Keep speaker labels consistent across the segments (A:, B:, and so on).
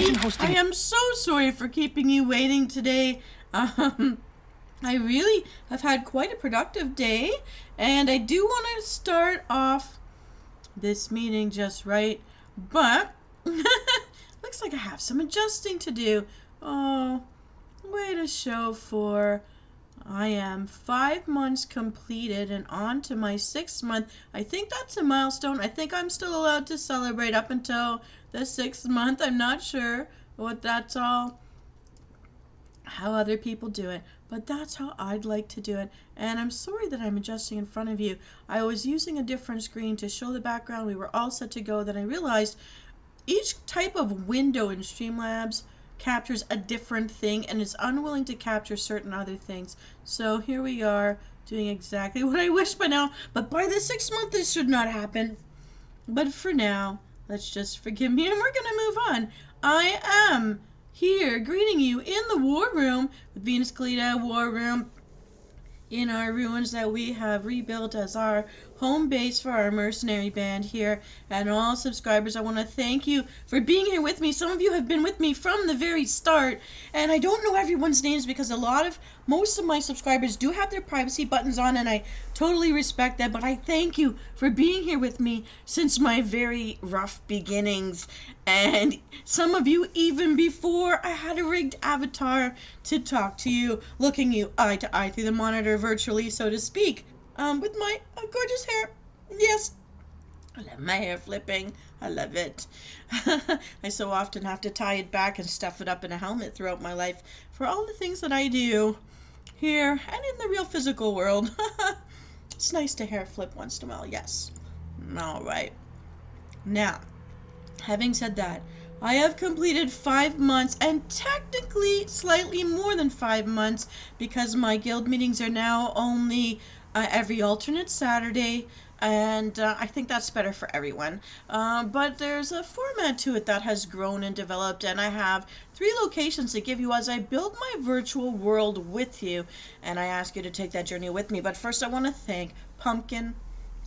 A: I am so sorry for keeping you waiting today. I really have had quite a productive day, and I do want to start off this meeting just right, but looks like I have some adjusting to do. Oh, way to show for. I am 5 months completed and on to my 6th month. I think that's a milestone. I think I'm still allowed to celebrate up until the 6th month. I'm not sure what that's all, how other people do it, but that's how I'd like to do it. And I'm sorry that I'm adjusting in front of you. I was using a different screen to show the background. We were all set to go. Then I realized each type of window in Streamlabs captures a different thing and is unwilling to capture certain other things. So here we are doing exactly what I wish by now, but by the 6th month this should not happen. But for now, let's just forgive me and we're gonna move on. I am here greeting you in the war room with Venus Kalita War Room in our ruins that we have rebuilt as our home base for our mercenary band here. And all subscribers, I want to thank you for being here with me. Some of you have been with me from the very start, and I don't know everyone's names because most of my subscribers do have their privacy buttons on, and I totally respect that, but I thank you for being here with me since my very rough beginnings, and some of you even before I had a rigged avatar to talk to you, looking you eye to eye through the monitor virtually, so to speak, with my gorgeous hair. Yes, I love my hair flipping. I love it. I so often have to tie it back and stuff it up in a helmet throughout my life for all the things that I do here and in the real physical world. It's nice to hair flip once in a while, yes. All right. Now, having said that, I have completed 5 months and technically slightly more than 5 months because my guild meetings are now only every alternate Saturday, and I think that's better for everyone. But there's a format to it that has grown and developed, and I have 3 locations to give you as I build my virtual world with you, and I ask you to take that journey with me. But first I want to thank Pumpkin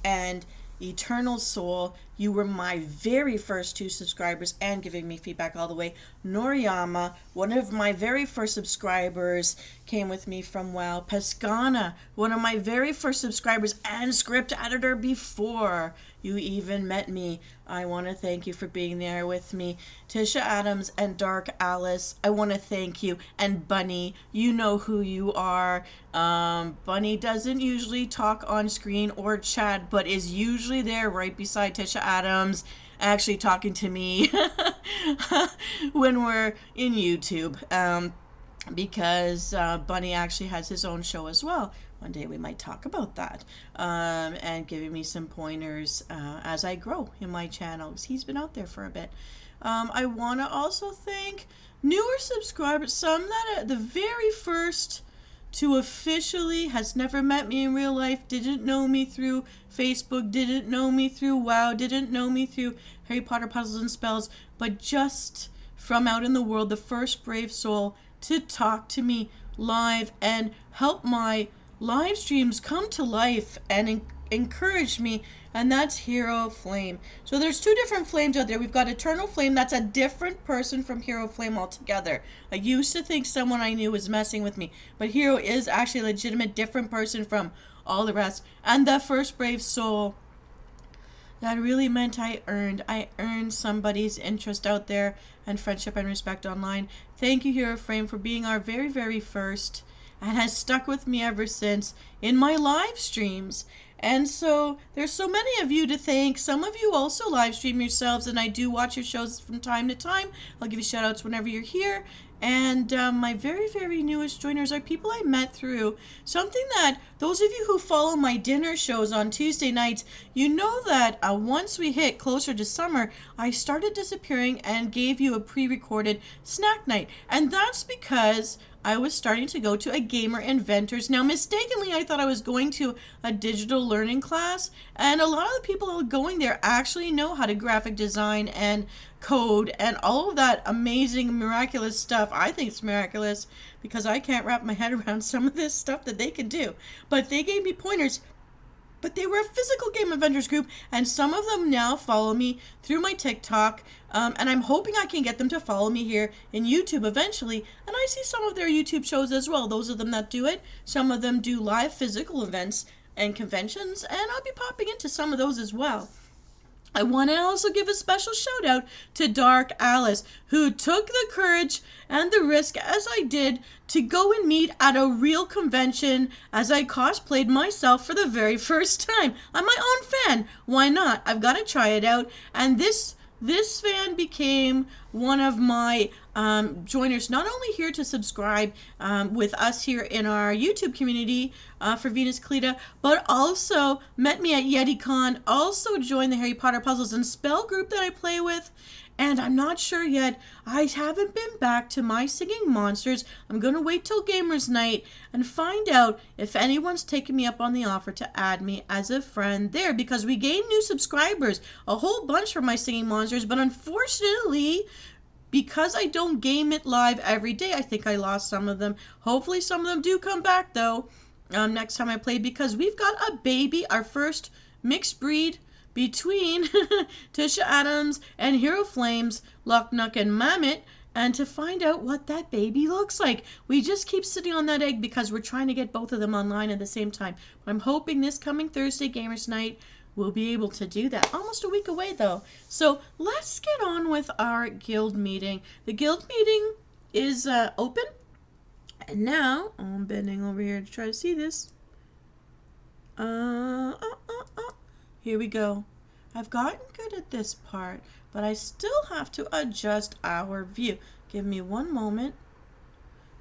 A: and Eternal Soul. You were my very first 2 subscribers and giving me feedback all the way. Noriyama, one of my very first subscribers, came with me from WoW. Pescana, one of my very first subscribers and script editor before you even met me. I want to thank you for being there with me. Tisha Adams and Dark Alice, I want to thank you. And Bunny, you know who you are. Bunny doesn't usually talk on screen or chat, but is usually there right beside Tisha Adams, actually talking to me when we're in YouTube. Because Bunny actually has his own show as well. One day we might talk about that, and giving me some pointers as I grow in my channel, because he's been out there for a bit. I want to also thank newer subscribers, some that are the very first to officially has never met me in real life, didn't know me through Facebook, didn't know me through WoW, didn't know me through Harry Potter Puzzles and Spells, but just from out in the world, the first brave soul to talk to me live and help my live streams come to life and encourage me, and that's Hero Flame. So there's 2 different flames out there. We've got Eternal Flame, that's a different person from Hero Flame altogether. I used to think someone I knew was messing with me, but Hero is actually a legitimate different person from all the rest. And the first brave soul, that really meant I earned somebody's interest out there and friendship and respect online. Thank you, Hero Flame, for being our very, very first, and has stuck with me ever since in my live streams. And so there's so many of you to thank. Some of you also live stream yourselves, and I do watch your shows from time to time. I'll give you shout outs whenever you're here. And my very, very newest joiners are people I met through something that those of you who follow my dinner shows on Tuesday nights, you know that once we hit closer to summer, I started disappearing and gave you a pre-recorded snack night. And that's because I was starting to go to a Gamer Inventors. Now, mistakenly, I thought I was going to a digital learning class, and a lot of the people going there actually know how to graphic design and code and all of that amazing, miraculous stuff. I think it's miraculous because I can't wrap my head around some of this stuff that they can do. But they gave me pointers but they were a physical Game Avengers group, and some of them now follow me through my TikTok, and I'm hoping I can get them to follow me here in YouTube eventually. And I see some of their YouTube shows as well, those of them that do it. Some of them do live physical events and conventions, and I'll be popping into some of those as well. I want to also give a special shout out to Dark Alice, who took the courage and the risk, as I did, to go and meet at a real convention as I cosplayed myself for the very first time. I'm my own fan. Why not? I've got to try it out. And this fan became one of my joiners, not only here to subscribe with us here in our YouTube community for Venus Kalita, but also met me at YetiCon, also joined the Harry Potter Puzzles and Spell group that I play with. And I'm not sure yet. I haven't been back to my singing monsters. I'm going to wait till Gamers Night and find out if anyone's taken me up on the offer to add me as a friend there, because we gained new subscribers, a whole bunch for my singing monsters, but unfortunately, because I don't game it live every day, I think I lost some of them. Hopefully some of them do come back though next time I play, because we've got a baby, our first mixed breed between Tisha Adams and Hero Flames, Locknuck and Mammoth, and to find out what that baby looks like. We just keep sitting on that egg because we're trying to get both of them online at the same time. I'm hoping this coming Thursday, Gamers Night, we'll be able to do that. Almost a week away though. So let's get on with our guild meeting. The guild meeting is open. And now, I'm bending over here to try to see this. Here we go. I've gotten good at this part, but I still have to adjust our view. Give me one moment.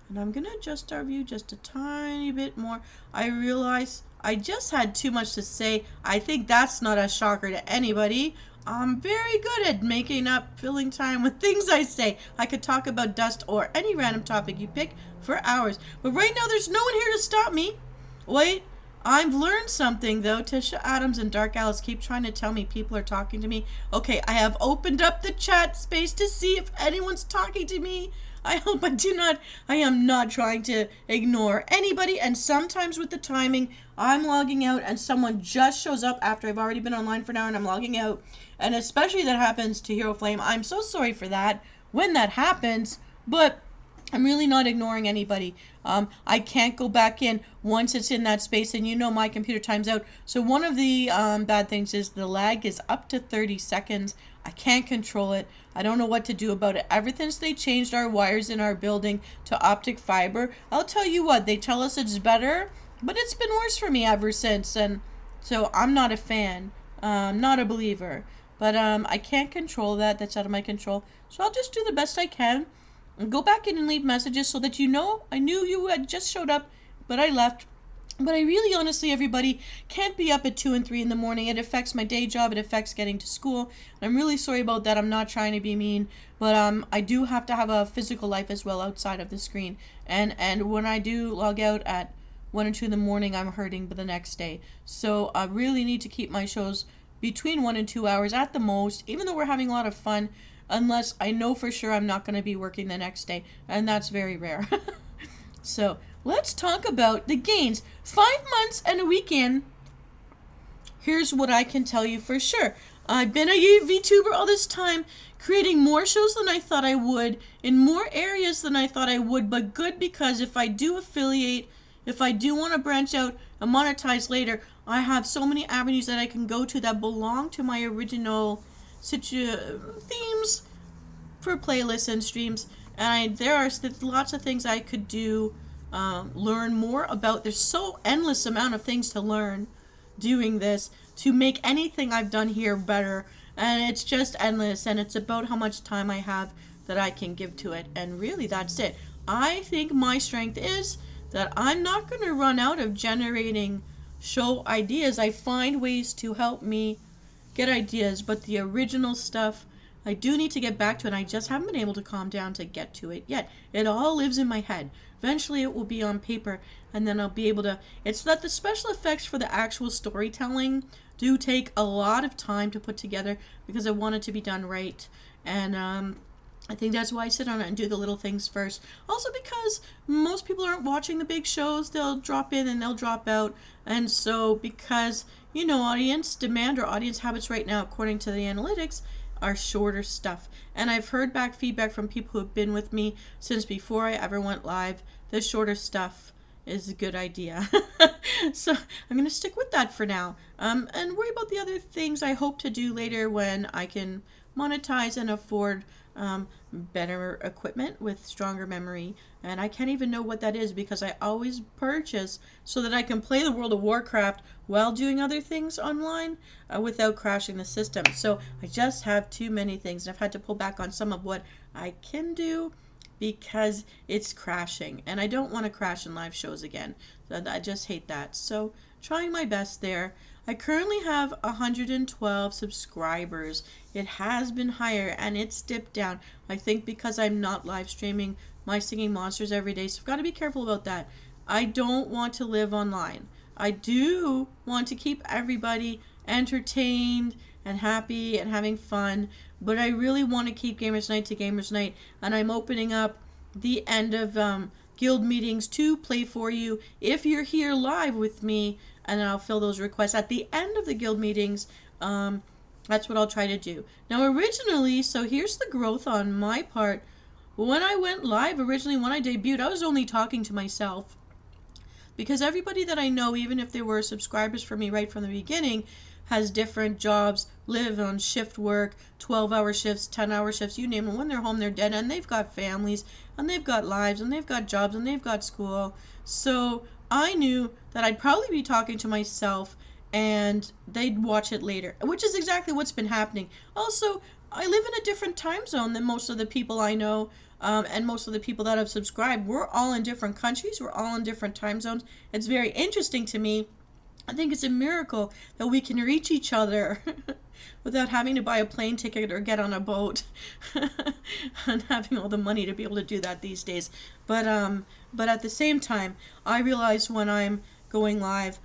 A: And I'm going to adjust our view just a tiny bit more. I realize I just had too much to say. I think that's not a shocker to anybody. I'm very good at making up filling time with things I say. I could talk about dust or any random topic you pick for hours. But right now there's no one here to stop me. Wait. I've learned something though. Tisha Adams and Dark Alice keep trying to tell me people are talking to me. Okay, I have opened up the chat space to see if anyone's talking to me. I hope I am not trying to ignore anybody, and sometimes with the timing, I'm logging out and someone just shows up after I've already been online for an hour and I'm logging out. And especially that happens to Hero Flame. I'm so sorry for that when that happens, but I'm really not ignoring anybody. I can't go back in once it's in that space, and you know my computer times out. So one of the bad things is the lag is up to 30 seconds. I can't control it. I don't know what to do about it. Ever since they changed our wires in our building to optic fiber, I'll tell you what, they tell us it's better, but it's been worse for me ever since. And so I'm not a fan, not a believer. But I can't control that. That's out of my control. So I'll just do the best I can. And go back in and leave messages so that you know I knew you had just showed up, but I left. But I really, honestly, everybody, can't be up at 2 and 3 in the morning. It affects my day job. It affects getting to school. And I'm really sorry about that. I'm not trying to be mean, but I do have to have a physical life as well outside of the screen. And when I do log out at 1 or 2 in the morning, I'm hurting the next day. So I really need to keep my shows between 1 and 2 hours at the most, even though we're having a lot of fun. Unless I know for sure I'm not going to be working the next day. And that's very rare. So, let's talk about the gains. 5 months and a week in. Here's what I can tell you for sure. I've been a VTuber all this time, creating more shows than I thought I would, in more areas than I thought I would, but good, because if I do affiliate, if I do want to branch out and monetize later, I have so many avenues that I can go to that belong to my original themes for playlists and streams, and there are lots of things I could do, learn more about. There's so endless amount of things to learn doing this to make anything I've done here better, and it's just endless, and it's about how much time I have that I can give to it, and really that's it. I think my strength is that I'm not going to run out of generating show ideas. I find ways to help me get ideas, but the original stuff I do need to get back to, and I just haven't been able to calm down to get to it yet. It all lives in my head. Eventually it will be on paper, and then I'll be able to, it's that the special effects for the actual storytelling do take a lot of time to put together because I want it to be done right. And I think that's why I sit on it and do the little things first. Also because most people aren't watching the big shows. They'll drop in and they'll drop out. And so because, audience demand or audience habits right now, according to the analytics, are shorter stuff. And I've heard back feedback from people who have been with me since before I ever went live. The shorter stuff is a good idea. So I'm going to stick with that for now. And worry about the other things I hope to do later when I can monetize and afford better equipment with stronger memory. And I can't even know what that is because I always purchase so that I can play the World of Warcraft while doing other things online without crashing the system. So I just have too many things, and I've had to pull back on some of what I can do because it's crashing, and I don't want to crash in live shows again. I just hate that. So trying my best there. I currently have 112 subscribers. It has been higher and it's dipped down. I think because I'm not live streaming my singing monsters every day, so I've got to be careful about that. I don't want to live online. I do want to keep everybody entertained and happy and having fun, but I really want to keep Gamers Night to Gamers Night, and I'm opening up the end of guild meetings to play for you if you're here live with me, and I'll fill those requests at the end of the guild meetings. That's what I'll try to do. Now originally, so here's the growth on my part. When I went live originally, when I debuted, I was only talking to myself, because everybody that I know, even if they were subscribers for me right from the beginning, has different jobs, live on shift work, 12-hour shifts, 10-hour shifts, you name it. When they're home, they're dead, and they've got families, and they've got lives, and they've got jobs, and they've got school. So I knew that I'd probably be talking to myself, and they'd watch it later, which is exactly what's been happening. Also, I live in a different time zone than most of the people I know, and most of the people that have subscribed. We're all in different countries. We're all in different time zones. It's very interesting to me. I think it's a miracle that we can reach each other without having to buy a plane ticket or get on a boat and having all the money to be able to do that these days. But at the same time, I realize when I'm going live,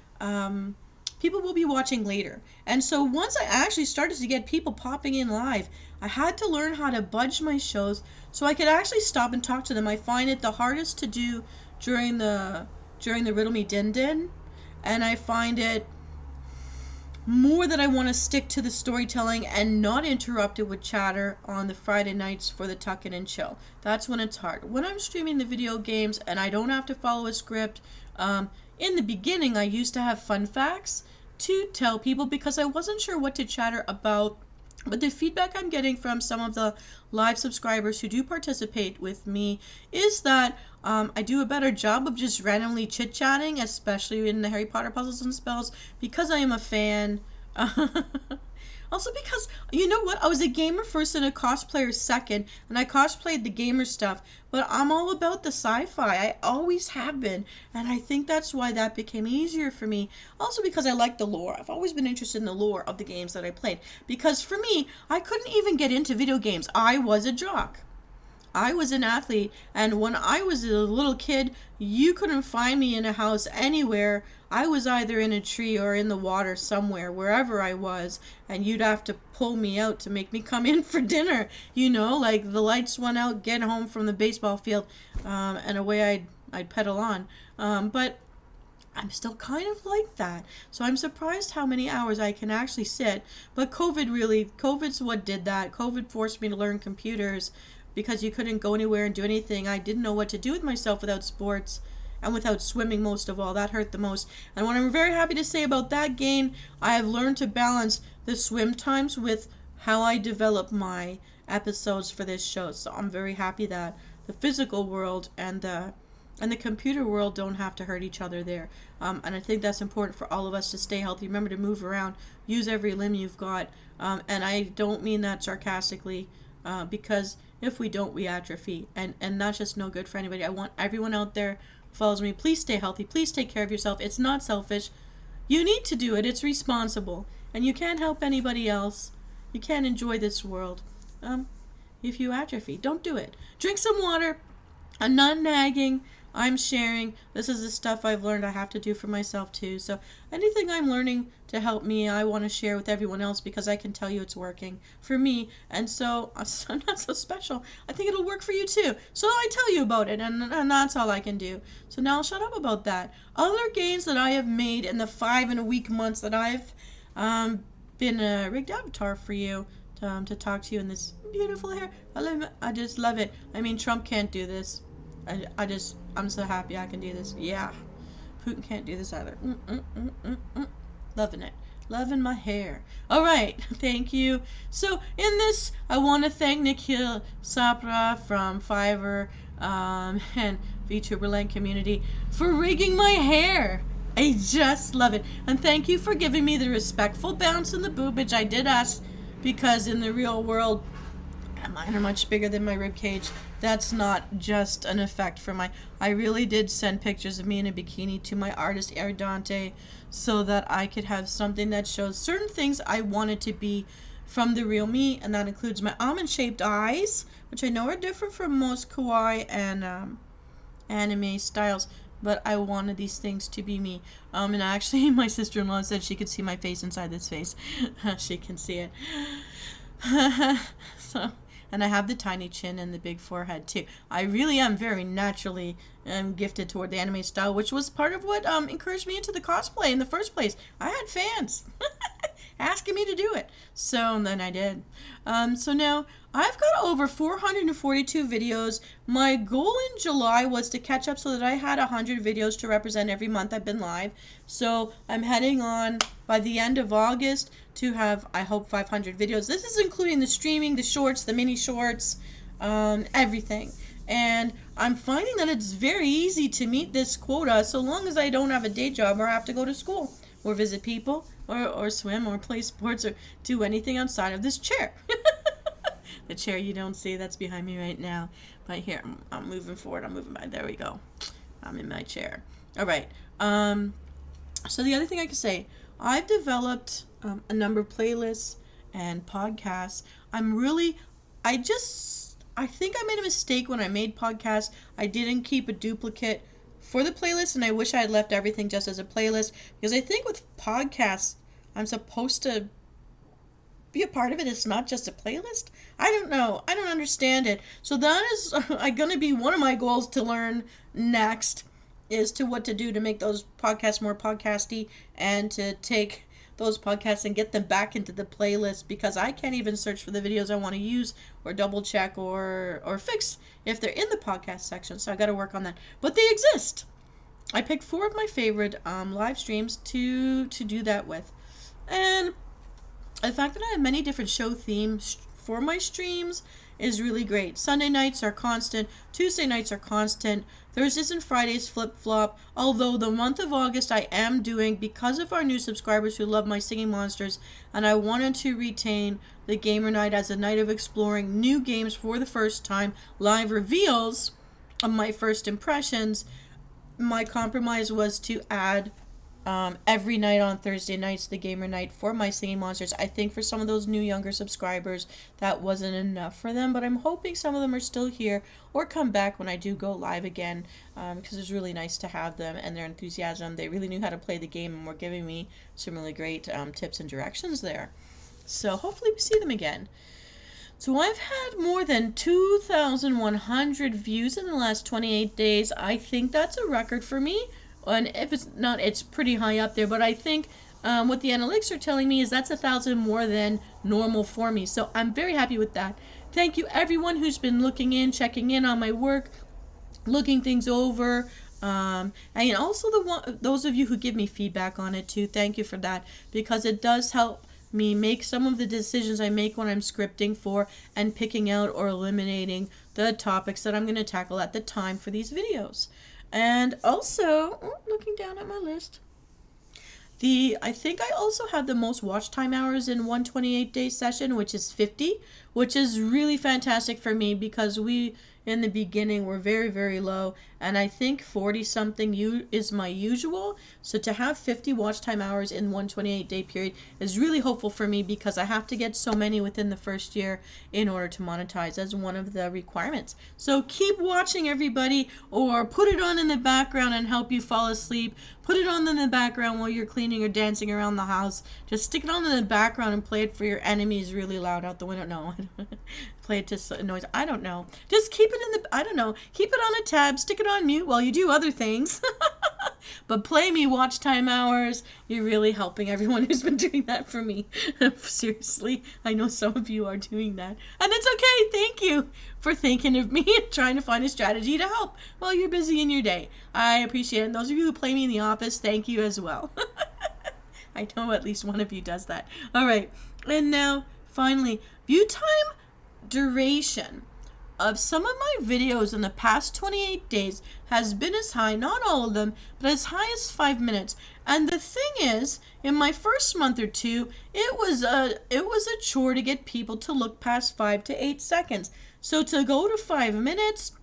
A: people will be watching later. And so once I actually started to get people popping in live, I had to learn how to budge my shows so I could actually stop and talk to them. I find it the hardest to do during the Riddle Me Din Din. And I find it more that I want to stick to the storytelling and not interrupt it with chatter on the Friday nights for the tuck in and chill. That's when it's hard. When I'm streaming the video games and I don't have to follow a script, in the beginning I used to have fun facts to tell people because I wasn't sure what to chatter about. But the feedback I'm getting from some of the live subscribers who do participate with me is that I do a better job of just randomly chit-chatting, especially in the Harry Potter Puzzles and Spells, because I am a fan. Also because, you know what, I was a gamer first and a cosplayer second, and I cosplayed the gamer stuff, but I'm all about the sci-fi. I always have been, and I think that's why that became easier for me. Also because I like the lore. I've always been interested in the lore of the games that I played, because for me, I couldn't even get into video games. I was a jock. I was an athlete, and when I was a little kid, you couldn't find me in a house anywhere. I was either in a tree or in the water somewhere, wherever I was, and you'd have to pull me out to make me come in for dinner. You know, like the lights went out, get home from the baseball field, and away I'd pedal on. But I'm still kind of like that. So I'm surprised how many hours I can actually sit. But COVID's what did that. COVID forced me to learn computers, because you couldn't go anywhere and do anything. I didn't know what to do with myself without sports and without swimming most of all. That hurt the most. And what I'm very happy to say about that game, I have learned to balance the swim times with how I develop my episodes for this show. So I'm very happy that the physical world and the computer world don't have to hurt each other there. And I think that's important for all of us to stay healthy. Remember to move around, use every limb you've got. And I don't mean that sarcastically, because if we don't, we atrophy, and that's just no good for anybody. I want everyone out there who follows me, please stay healthy, please take care of yourself. It's not selfish. You need to do it. It's responsible, and you can't help anybody else. You can't enjoy this world if you atrophy. Don't do it. Drink some water. I'm not nagging. I'm sharing. This is the stuff I've learned I have to do for myself too. So anything I'm learning to help me, I want to share with everyone else because I can tell you it's working for me. And so I'm not so special. I think it'll work for you too. So I tell you about it, and that's all I can do. So now I'll shut up about that. Other gains that I have made in the 5 and a week months that I've been a rigged avatar for you to talk to you in this beautiful hair. I just love it. I mean, Trump can't do this. I'm so happy I can do this. Yeah. Putin can't do this either. Loving it. Loving my hair. All right. Thank you. So in this, I want to thank Nikhil Sapra from Fiverr and Vtuber Land community for rigging my hair. I just love it. And thank you for giving me the respectful bounce in the boobage. I did ask because in the real world, mine are much bigger than my rib cage. That's not just an effect for my... I really did send pictures of me in a bikini to my artist, Ardante, so that I could have something that shows certain things I wanted to be from the real me, and that includes my almond-shaped eyes, which I know are different from most kawaii and anime styles, but I wanted these things to be me. And actually, my sister-in-law said she could see my face inside this face. She can see it. So... And I have the tiny chin and the big forehead too. I really am very naturally gifted toward the anime style, which was part of what encouraged me into the cosplay in the first place. I had fans asking me to do it. So then I did. So now I've got over 442 videos. My goal in July was to catch up so that I had 100 videos to represent every month I've been live. So I'm heading on by the end of August to have, I hope, 500 videos. This is including the streaming, the shorts, the mini shorts, everything. And I'm finding that it's very easy to meet this quota so long as I don't have a day job or have to go to school or visit people or swim or play sports or do anything outside of this chair. The chair you don't see, that's behind me right now. But here, I'm moving forward. I'm moving by. There we go. I'm in my chair. All right. So the other thing I could say, I've developed a number of playlists and podcasts. I think I made a mistake when I made podcasts. I didn't keep a duplicate for the playlist, and I wish I had left everything just as a playlist, because I think with podcasts, I'm supposed to be a part of it. It's not just a playlist. I don't know. I don't understand it. So that is going to be one of my goals to learn next, is to what to do to make those podcasts more podcasty and to take those podcasts and get them back into the playlist, because I can't even search for the videos I want to use or double check or fix if they're in the podcast section. So I got to work on that. But they exist. I picked 4 of my favorite live streams to do that with. And the fact that I have many different show themes for my streams is really great. Sunday nights are constant. Tuesday nights are constant. Thursdays and Fridays flip-flop. Although the month of August I am doing, because of our new subscribers who love my singing monsters, and I wanted to retain the gamer night as a night of exploring new games for the first time, live reveals of my first impressions. My compromise was to add every night on Thursday nights the gamer night for my singing monsters. I think for some of those new younger subscribers that wasn't enough for them, but I'm hoping some of them are still here or come back when I do go live again, because it's really nice to have them and their enthusiasm. They really knew how to play the game and were giving me some really great tips and directions there. So hopefully we see them again. So I've had more than 2,100 views in the last 28 days. I think that's a record for me. And if it's not, it's pretty high up there. But I think what the analytics are telling me is that's 1,000 more than normal for me. So I'm very happy with that. Thank you everyone who's been looking in, checking in on my work, looking things over. And also those of you who give me feedback on it too. Thank you for that, because it does help me make some of the decisions I make when I'm scripting for and picking out or eliminating the topics that I'm going to tackle at the time for these videos. And also, looking down at my list, I think I also have the most watch time hours in one 28-day session, which is 50, which is really fantastic for me, because we, in the beginning, were very, very low. and I think 40 something is my usual. So to have 50 watch time hours in one 28-day period is really hopeful for me, because I have to get so many within the first year in order to monetize as one of the requirements. So keep watching, everybody, or put it on in the background and help you fall asleep. Put it on in the background while you're cleaning or dancing around the house. Just stick it on in the background and play it for your enemies really loud out the window. No, play it to noise. I don't know. Just keep it in the, I don't know. Keep it on a tab. Stick it on mute while you do other things. But play me watch time hours. You're really helping everyone who's been doing that for me. Seriously, I know some of you are doing that. And it's okay. Thank you for thinking of me and trying to find a strategy to help while you're busy in your day. I appreciate it. And those of you who play me in the office, thank you as well. I know at least one of you does that. All right. And now, finally, view time duration of some of my videos in the past 28 days has been as high, not all of them, but as high as 5 minutes. And the thing is, in my first month or two, it was a chore to get people to look past 5 to 8 seconds. So to go to 5 minutes,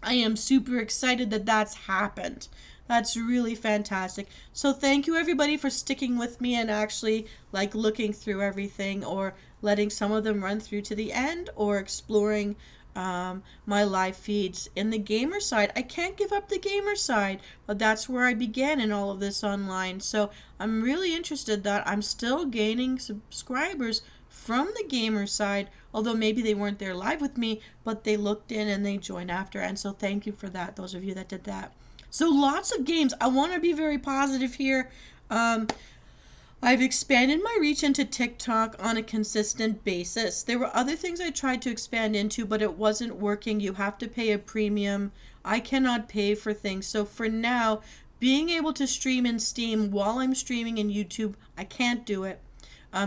A: I am super excited that that's happened. That's really fantastic. So thank you, everybody, for sticking with me and actually like looking through everything, or letting some of them run through to the end, or exploring my live feeds in the gamer side. I can't give up the gamer side, but that's where I began in all of this online. So I'm really interested that I'm still gaining subscribers from the gamer side, although maybe they weren't there live with me, but they looked in and they joined after. And so thank you for that, those of you that did that. So lots of games. I want to be very positive here. I've expanded my reach into TikTok on a consistent basis. There were other things I tried to expand into, but it wasn't working. You have to pay a premium. I cannot pay for things. So for now, being able to stream in Steam while I'm streaming in YouTube, I can't do it.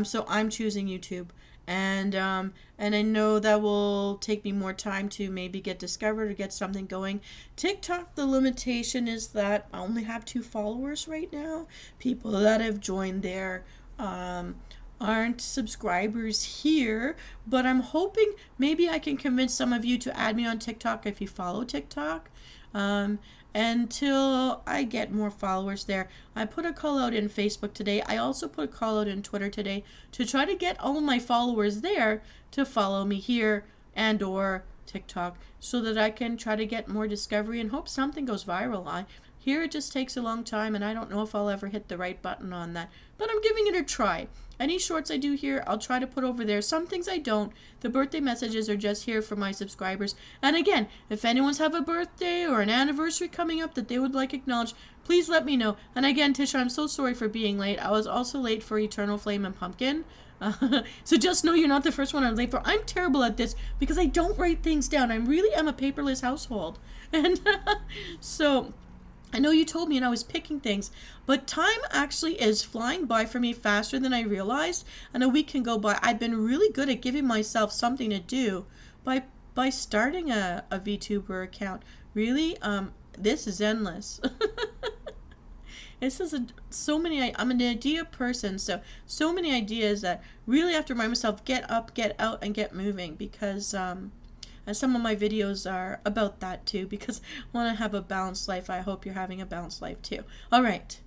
A: So I'm choosing YouTube. And I know that will take me more time to maybe get discovered or get something going. TikTok, the limitation is that I only have 2 followers right now. People that have joined there aren't subscribers here, but I'm hoping maybe I can convince some of you to add me on TikTok if you follow TikTok. Until I get more followers there. I put a call out in Facebook today. I also put a call out in Twitter today to try to get all of my followers there to follow me here and or TikTok, so that I can try to get more discovery and hope something goes viral. Here it just takes a long time, and I don't know if I'll ever hit the right button on that, but I'm giving it a try. Any shorts I do here, I'll try to put over there. Some things I don't. The birthday messages are just here for my subscribers. And again, if anyone's have a birthday or an anniversary coming up that they would like acknowledged, please let me know. And again, Tisha, I'm so sorry for being late. I was also late for Eternal Flame and Pumpkin. So just know you're not the first one I'm late for. I'm terrible at this because I don't write things down. I really am a paperless household. And so I know you told me and I was picking things, but time actually is flying by for me faster than I realized, and a week can go by. I've been really good at giving myself something to do by starting a Vtuber account. Really, this is endless. This is so many. I'm an idea person, so many ideas that really have to remind myself, get up, get out, and get moving, because and some of my videos are about that too, because I want to have a balanced life. I hope you're having a balanced life too. All right.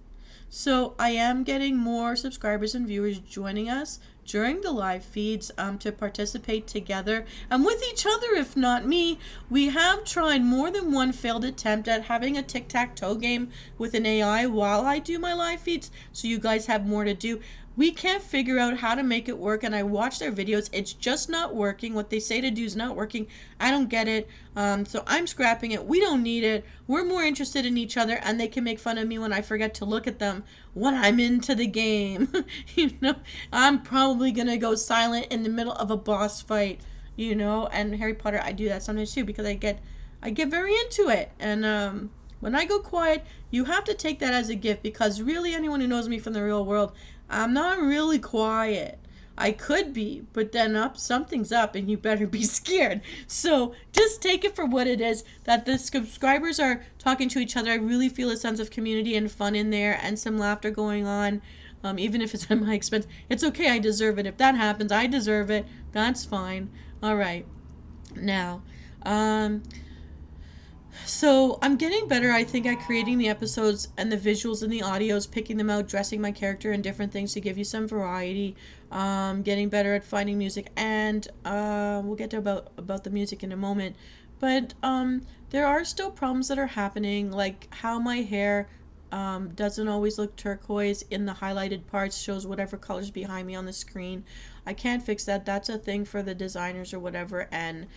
A: So I am getting more subscribers and viewers joining us during the live feeds to participate together and with each other, if not me. We have tried more than one failed attempt at having a tic-tac-toe game with an AI while I do my live feeds, so you guys have more to do. We can't figure out how to make it work, and I watch their videos. It's just not working. What they say to do is not working. I don't get it. So I'm scrapping it. We don't need it. We're more interested in each other, and they can make fun of me when I forget to look at them when I'm into the game. You know, I'm probably going to go silent in the middle of a boss fight, you know, and Harry Potter, I do that sometimes too, because I get very into it. And when I go quiet, you have to take that as a gift, because really anyone who knows me from the real world, I'm not really quiet. I could be, but then something's up and you better be scared. So just take it for what it is, that the subscribers are talking to each other. I really feel a sense of community and fun in there, and some laughter going on, even if it's at my expense. It's okay, I deserve it. If that happens, I deserve it. That's fine. All right. Now, So I'm getting better, I think, at creating the episodes and the visuals and the audios, picking them out, dressing my character in different things to give you some variety. Getting better at finding music, and we'll get to about the music in a moment. But there are still problems that are happening, like how my hair doesn't always look turquoise in the highlighted parts, shows whatever colors behind me on the screen. I can't fix that. That's a thing for the designers or whatever, and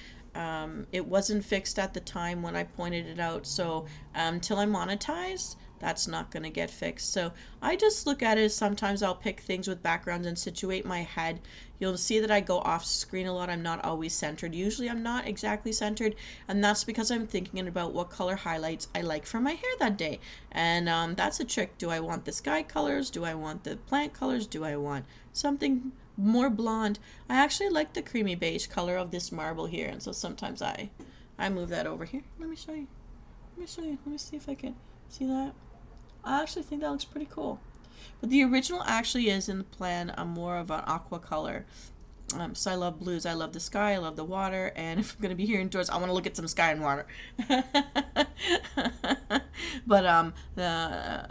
A: it wasn't fixed at the time when I pointed it out. So until I monetize, that's not going to get fixed. So I just look at it as sometimes I'll pick things with backgrounds and situate my head. You'll see that I go off screen a lot. I'm not always centered. Usually I'm not exactly centered, and that's because I'm thinking about what color highlights I like for my hair that day. And that's a trick. Do I want the sky colors? Do I want the plant colors? Do I want something more blonde? I actually like the creamy beige color of this marble here, and so sometimes I move that over here. Let me show you. Let me see if I can see that. I actually think that looks pretty cool. But the original actually is in the plan more of an aqua color. So I love blues. I love the sky. I love the water. And if I'm going to be here indoors, I want to look at some sky and water. But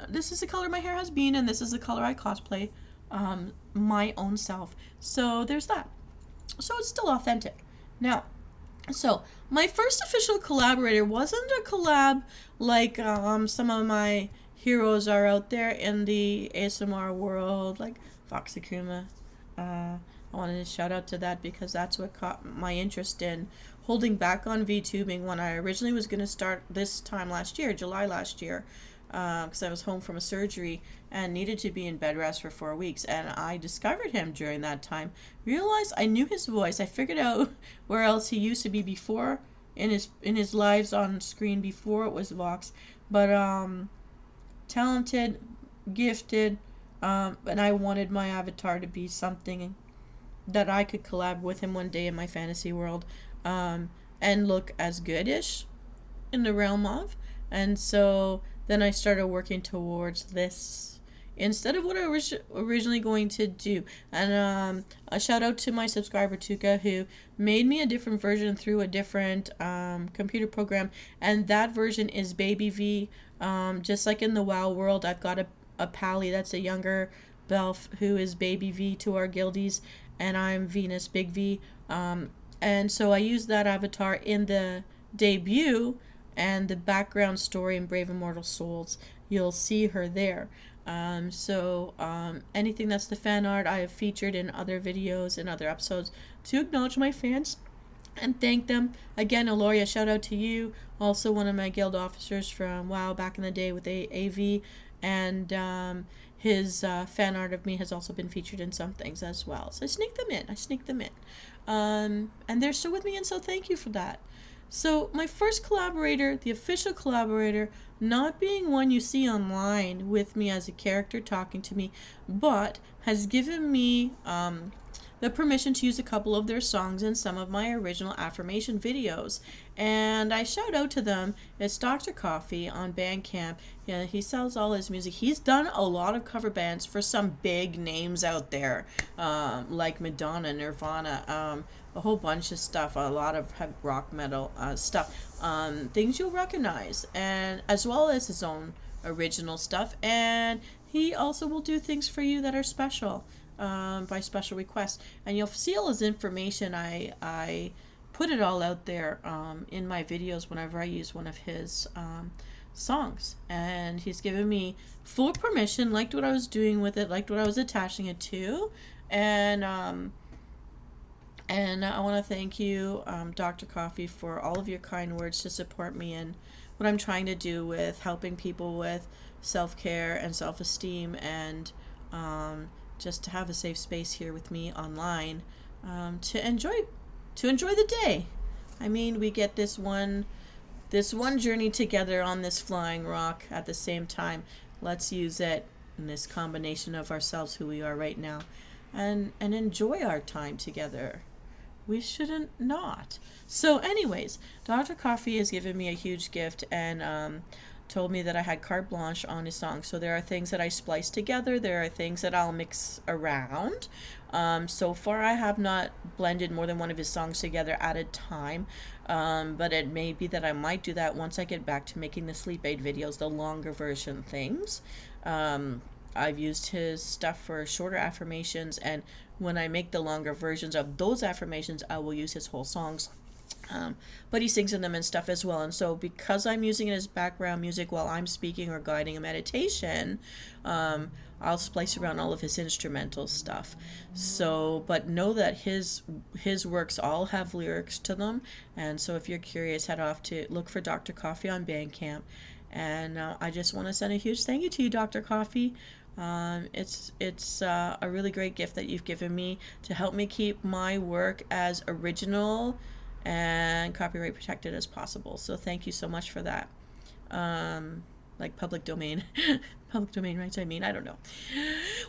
A: this is the color my hair has been, and this is the color I cosplay my own self. So there's that. So it's still authentic. Now, so my first official collaborator wasn't a collab like some of my heroes are out there in the ASMR world, like Foxy Kuma. I wanted to shout out to that because that's what caught my interest in holding back on VTubing when I originally was going to start this time last year, July last year, because I was home from a surgery and needed to be in bed rest for 4 weeks. And I discovered him during that time, realized I knew his voice. I figured out where else he used to be before in his lives on screen before it was Vox. But talented, gifted, and I wanted my avatar to be something that I could collab with him one day in my fantasy world, and look as goodish in the realm of. And so then I started working towards this instead of what I was originally going to do. And a shout out to my subscriber Tuka, who made me a different version through a different computer program, and that version is Baby V. Just like in the WoW world, I've got a pally that's a younger Belf who is Baby V to our guildies, and I'm Venus Big V. And so I use that avatar in the debut and the background story in Brave Immortal Souls. You'll see her there. Anything that's the fan art I have featured in other videos and other episodes to acknowledge my fans and thank them. Again, Aloria, shout out to you. Also one of my guild officers from WoW back in the day with AV, and his fan art of me has also been featured in some things as well. So I sneak them in. And they're still with me, and so thank you for that. So my first collaborator, the official collaborator, not being one you see online with me as a character talking to me, but has given me the permission to use a couple of their songs in some of my original affirmation videos. And I shout out to them. It's Dr. Coffee on Bandcamp. Yeah, he sells all his music. He's done a lot of cover bands for some big names out there, like Madonna, Nirvana, a whole bunch of stuff, a lot of rock metal stuff, things you'll recognize, and as well as his own original stuff. And he also will do things for you that are special, by special request. And you'll see all his information. I put it all out there in my videos whenever I use one of his songs, and he's given me full permission, liked what I was doing with it, liked what I was attaching it to, and I want to thank you, Dr. Coffee, for all of your kind words to support me in what I'm trying to do with helping people with self-care and self-esteem, and just to have a safe space here with me online, to enjoy the day. I mean, we get this one journey together on this flying rock at the same time. Let's use it in this combination of ourselves, who we are right now, and enjoy our time together. We shouldn't not. So anyways, Dr. Coffee has given me a huge gift, and told me that I had carte blanche on his song. So there are things that I splice together. There are things that I'll mix around. So far, I have not blended more than one of his songs together at a time. But it may be that I might do that once I get back to making the sleep aid videos, the longer version things. I've used his stuff for shorter affirmations, and when I make the longer versions of those affirmations, I will use his whole songs. But he sings in them and stuff as well. And so because I'm using it as background music while I'm speaking or guiding a meditation, I'll splice around all of his instrumental stuff. So, but know that his works all have lyrics to them. And so if you're curious, head off to look for Dr. Coffee on Bandcamp. And I just want to send a huge thank you to you, Dr. Coffee. It's a really great gift that you've given me to help me keep my work as original and copyright protected as possible. So thank you so much for that. Like public domain rights, I don't know.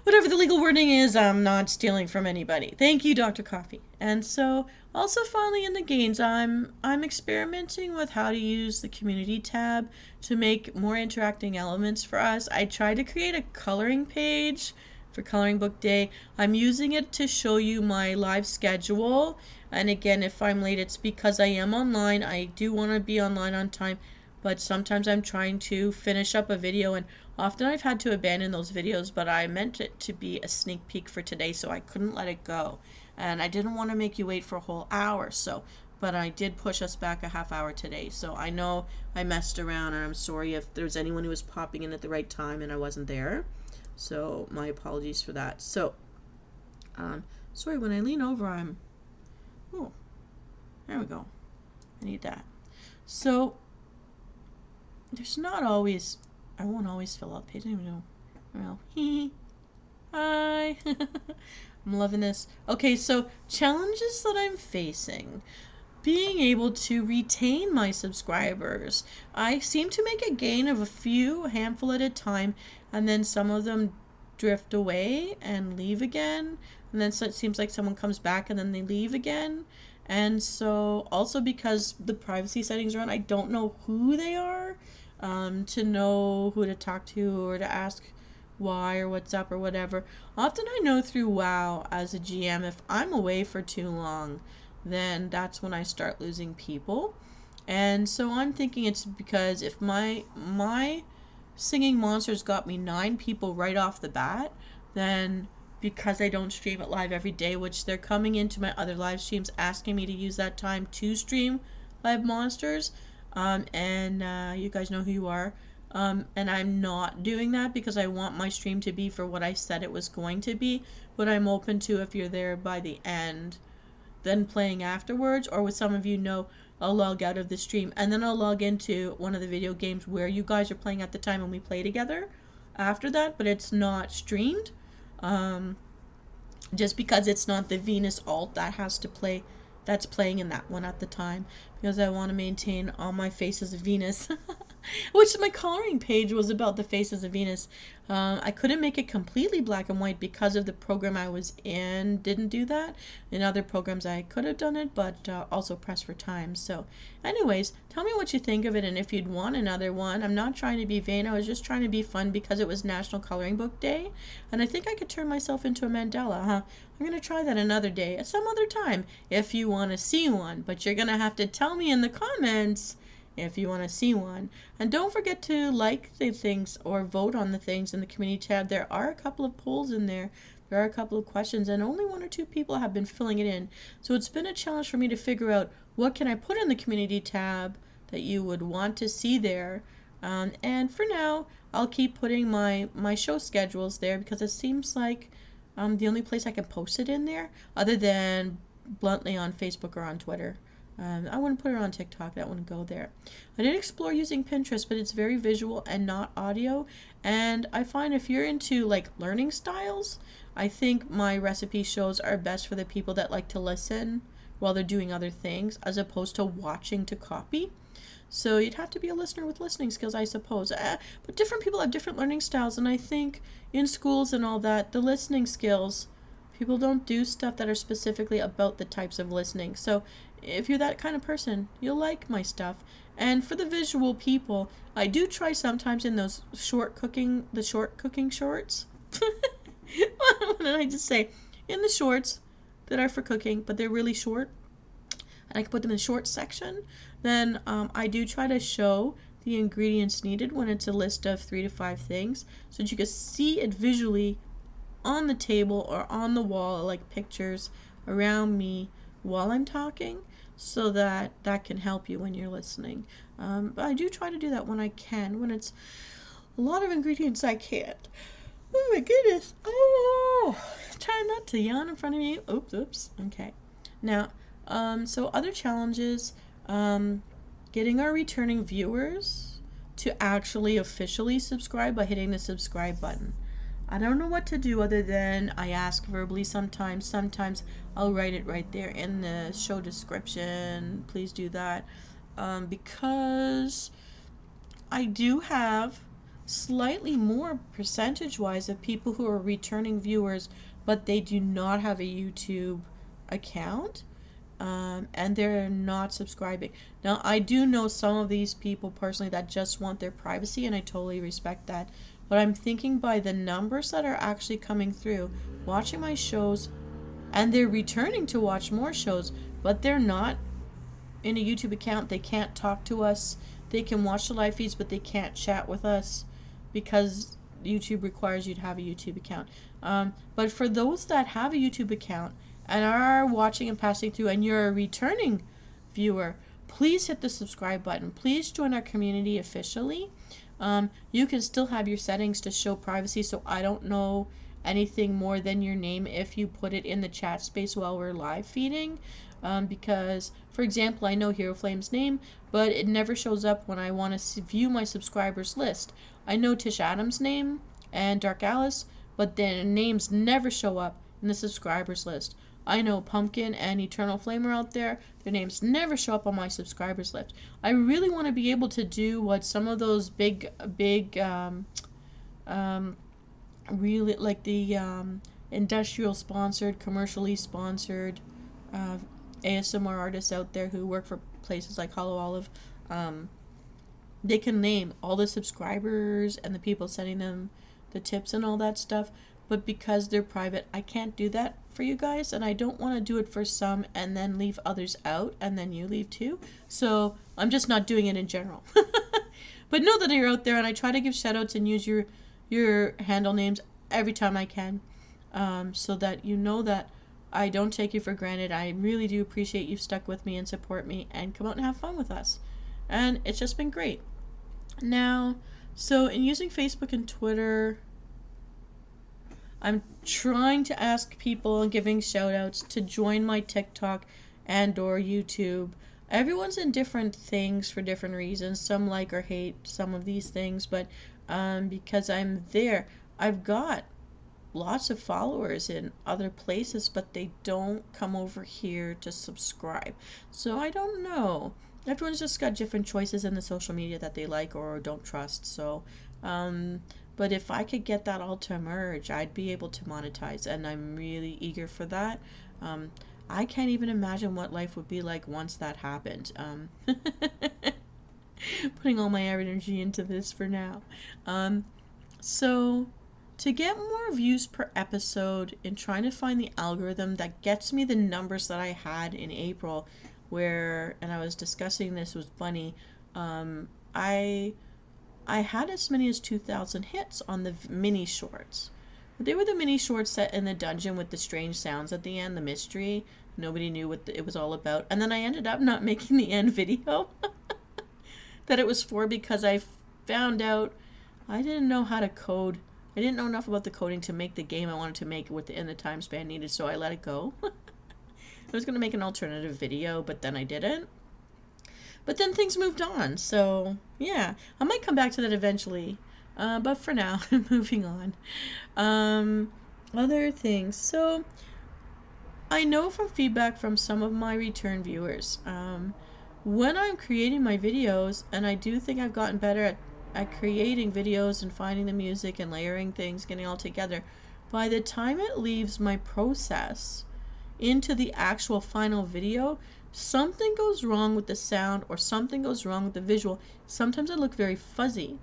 A: Whatever the legal wording is, I'm not stealing from anybody. Thank you, Dr. Coffee. And so also finally in the gains, I'm experimenting with how to use the community tab to make more interacting elements for us. I tried to create a coloring page for Coloring Book Day. I'm using it to show you my live schedule. And again, if I'm late, it's because I am online. I do want to be online on time, but sometimes I'm trying to finish up a video, and often I've had to abandon those videos, but I meant it to be a sneak peek for today, so I couldn't let it go. And I didn't want to make you wait for a whole hour, but I did push us back a half hour today. So I know I messed around, and I'm sorry if there's anyone who was popping in at the right time and I wasn't there. So my apologies for that. So, sorry, when I lean over, oh, there we go. I need that. So, there's not always, I won't always fill out the page. I don't even know. Well, hi. I'm loving this. Okay, so challenges that I'm facing. Being able to retain my subscribers. I seem to make a gain of a handful at a time, and then some of them drift away and leave again. And then so it seems like someone comes back and then they leave again. And so also because the privacy settings are on, I don't know who they are, to know who to talk to or to ask why or what's up or whatever. Often I know through WOW as a GM, if I'm away for too long, then that's when I start losing people. And so I'm thinking it's because if my Singing Monsters got me 9 people right off the bat, then because I don't stream it live every day, which they're coming into my other live streams asking me to use that time to stream live monsters, and you guys know who you are, and I'm not doing that because I want my stream to be for what I said it was going to be, but I'm open to, if you're there by the end, then playing afterwards, or with some of you know, I'll log out of the stream and then I'll log into one of the video games where you guys are playing at the time and we play together after that, but it's not streamed, just because it's not the Venus alt that has to play, that's playing in that one at the time, because I want to maintain all my faces of Venus. Which my coloring page was about the faces of Venus. I couldn't make it completely black and white because of the program I was in didn't do that. In other programs I could have done it, but also pressed for time. So anyways, tell me what you think of it and if you'd want another one. I'm not trying to be vain. I was just trying to be fun because it was National Coloring Book Day. And I think I could turn myself into a mandala, huh? I'm going to try that another day at some other time if you want to see one. But you're going to have to tell me in the comments if you want to see one. And don't forget to like the things or vote on the things in the community tab. There are a couple of polls in there. There are a couple of questions, and only 1 or 2 people have been filling it in. So it's been a challenge for me to figure out what can I put in the community tab that you would want to see there. And for now, I'll keep putting my show schedules there because it seems like the only place I can post it in there, other than bluntly on Facebook or on Twitter. I wouldn't put it on TikTok. That wouldn't go there. I did explore using Pinterest, but it's very visual and not audio. And I find if you're into like learning styles, I think my recipe shows are best for the people that like to listen while they're doing other things, as opposed to watching to copy. So you'd have to be a listener with listening skills, I suppose. But different people have different learning styles, and I think in schools and all that, the listening skills, people don't do stuff that are specifically about the types of listening. So if you're that kind of person, you'll like my stuff. And for the visual people, I do try sometimes in those short cooking shorts. What did I just say? In the shorts that are for cooking, but they're really short, and I can put them in the short section, then I do try to show the ingredients needed when it's a list of 3 to 5 things, so that you can see it visually on the table or on the wall, like pictures around me while I'm talking, so that can help you when you're listening. But I do try to do that when I can. When it's a lot of ingredients, I can't. Oh my goodness. Oh, try not to yawn in front of you. Oops. Okay. Now, so other challenges, getting our returning viewers to actually officially subscribe by hitting the subscribe button. I don't know what to do other than I ask verbally sometimes. Sometimes I'll write it right there in the show description. Please do that. Because I do have slightly more percentage-wise of people who are returning viewers, but they do not have a YouTube account, and they're not subscribing. Now, I do know some of these people personally that just want their privacy, and I totally respect that. But I'm thinking by the numbers that are actually coming through, watching my shows, and they're returning to watch more shows, but they're not in a YouTube account. They can't talk to us. They can watch the live feeds, but they can't chat with us because YouTube requires you to have a YouTube account. But for those that have a YouTube account and are watching and passing through, and you're a returning viewer, please hit the subscribe button. Please join our community officially. You can still have your settings to show privacy, so I don't know anything more than your name if you put it in the chat space while we're live feeding. Because, for example, I know Hero Flame's name, but it never shows up when I want to view my subscribers list. I know Tish Adams' name and Dark Alice, but their names never show up in the subscribers list. I know Pumpkin and Eternal Flame are out there. Their names never show up on my subscribers list. I really want to be able to do what some of those big, really like the industrial sponsored, commercially sponsored ASMR artists out there who work for places like Hollow Olive. They can name all the subscribers and the people sending them the tips and all that stuff, but because they're private, I can't do that for you guys, and I don't want to do it for some and then leave others out and then you leave too. So I'm just not doing it in general. But know that you're out there, and I try to give shout outs and use your handle names every time I can, so that you know that I don't take you for granted. I really do appreciate you've stuck with me and support me and come out and have fun with us. And it's just been great. Now, so in using Facebook and Twitter, I'm trying to ask people and giving shout outs to join my TikTok and or YouTube. Everyone's in different things for different reasons. Some like or hate some of these things, but because I'm there, I've got lots of followers in other places, but they don't come over here to subscribe. So I don't know. Everyone's just got different choices in the social media that they like or don't trust. So, but if I could get that all to merge, I'd be able to monetize, and I'm really eager for that. I can't even imagine what life would be like once that happened. Putting all my energy into this for now. So to get more views per episode and trying to find the algorithm that gets me the numbers that I had in April, and I was discussing this with Bunny, I had as many as 2,000 hits on the mini shorts. They were the mini shorts set in the dungeon with the strange sounds at the end, the mystery. Nobody knew what it was all about. And then I ended up not making the end video that it was for, because I found out I didn't know how to code. I didn't know enough about the coding to make the game I wanted to make within the time span needed, so I let it go. I was going to make an alternative video, but then I didn't. But then things moved on, so yeah. I might come back to that eventually, but for now, moving on. Other things. So I know from feedback from some of my return viewers, when I'm creating my videos, and I do think I've gotten better at creating videos and finding the music and layering things, getting all together, by the time it leaves my process, into the actual final video, something goes wrong with the sound or something goes wrong with the visual. Sometimes I look very fuzzy.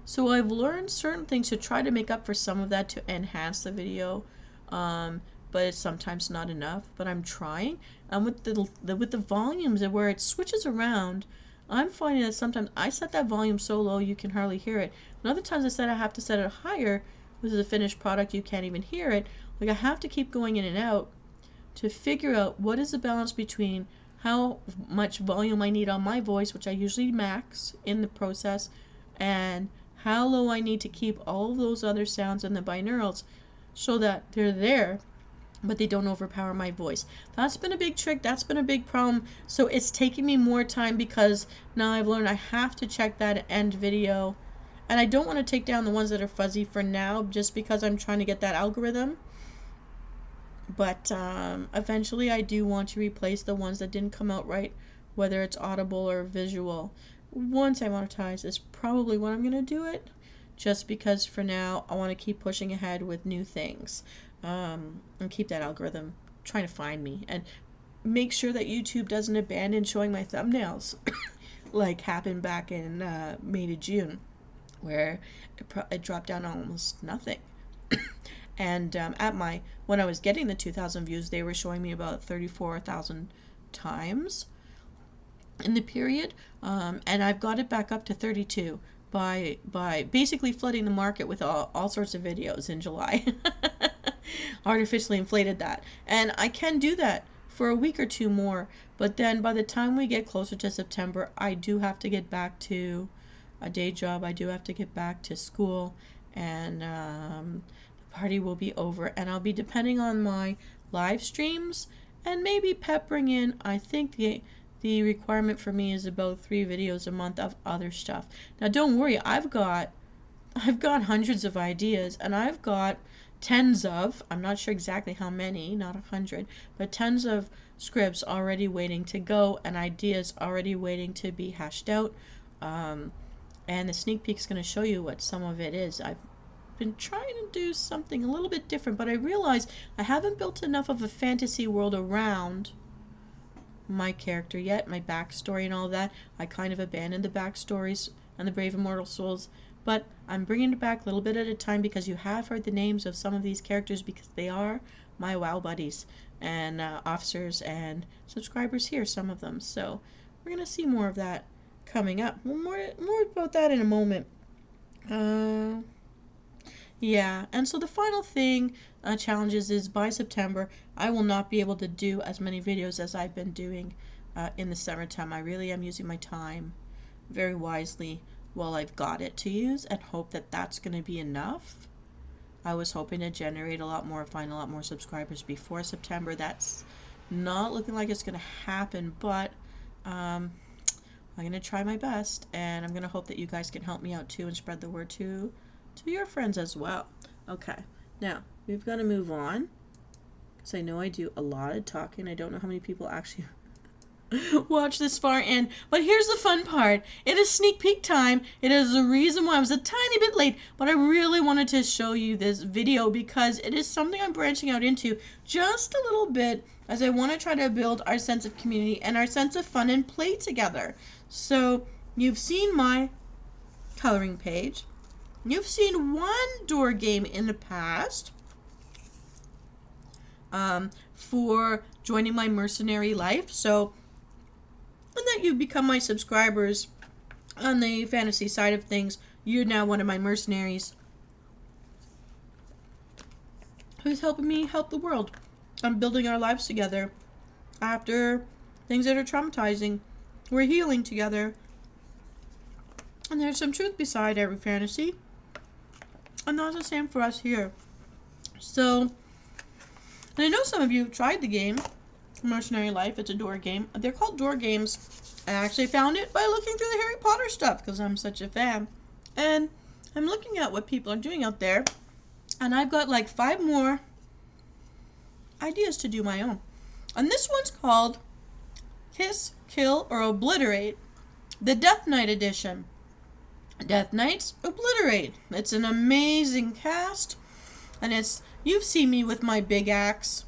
A: So I've learned certain things to try to make up for some of that to enhance the video, but it's sometimes not enough. But I'm trying. With the volumes and where it switches around, I'm finding that sometimes I set that volume so low you can hardly hear it. And other times I have to set it higher. This is a finished product, you can't even hear it. Like I have to keep going in and out to figure out what is the balance between how much volume I need on my voice, which I usually max in the process, and how low I need to keep all of those other sounds in the binaurals so that they're there, but they don't overpower my voice. That's been a big trick. That's been a big problem. So it's taking me more time because now I've learned I have to check that end video. And I don't want to take down the ones that are fuzzy for now just because I'm trying to get that algorithm. But eventually I do want to replace the ones that didn't come out right, whether it's audible or visual. Once I monetize is probably when I'm going to do it, just because for now I want to keep pushing ahead with new things, and keep that algorithm trying to find me, and make sure that YouTube doesn't abandon showing my thumbnails like happened back in May to June, where it dropped down almost nothing. And when I was getting the 2,000 views, they were showing me about 34,000 times in the period, and I've got it back up to 32 by basically flooding the market with all sorts of videos in July. Artificially inflated that, and I can do that for a week or two more, but then by the time we get closer to September, I do have to get back to a day job. I do have to get back to school, and the party will be over, and I'll be depending on my live streams and maybe peppering in, I think the requirement for me is about 3 videos a month of other stuff. Now don't worry, I've got hundreds of ideas, and I've got tens of, I'm not sure exactly how many, not 100, but tens of scripts already waiting to go and ideas already waiting to be hashed out. And the sneak peek is going to show you what some of it is. I've been trying to do something a little bit different, but I realize I haven't built enough of a fantasy world around my character yet, my backstory and all that. I kind of abandoned the backstories and the Brave Immortal Souls, but I'm bringing it back a little bit at a time because you have heard the names of some of these characters because they are my WoW buddies and officers and subscribers here, some of them. So we're going to see more of that coming up. More about that in a moment. Yeah, and so the final thing, challenges, is by September, I will not be able to do as many videos as I've been doing in the summertime. I really am using my time very wisely while I've got it to use, and hope that that's going to be enough. I was hoping to generate a lot more, find a lot more subscribers before September. That's not looking like it's going to happen, but I'm going to try my best, and I'm going to hope that you guys can help me out too and spread the word to your friends as well. Okay, now we've got to move on because I know I do a lot of talking. I don't know how many people actually watch this far in, but here's the fun part. It is sneak peek time. It is the reason why I was a tiny bit late, but I really wanted to show you this video because it is something I'm branching out into just a little bit, as I want to try to build our sense of community and our sense of fun and play together. So you've seen my coloring page. You've seen one door game in the past for joining my mercenary life. So, and that you've become my subscribers on the fantasy side of things. You're now one of my mercenaries who's helping me help the world. I'm building our lives together after things that are traumatizing. We're healing together. And there's some truth beside every fantasy. And that's the same for us here. So, and I know some of you have tried the game, Mercenary Life. It's a door game. They're called door games. I actually found it by looking through the Harry Potter stuff because I'm such a fan. And I'm looking at what people are doing out there. And I've got like 5 more ideas to do my own. And this one's called Kiss, Kill, or Obliterate, the Death Knight edition. Death Knights Obliterate. It's an amazing cast, and you've seen me with my big axe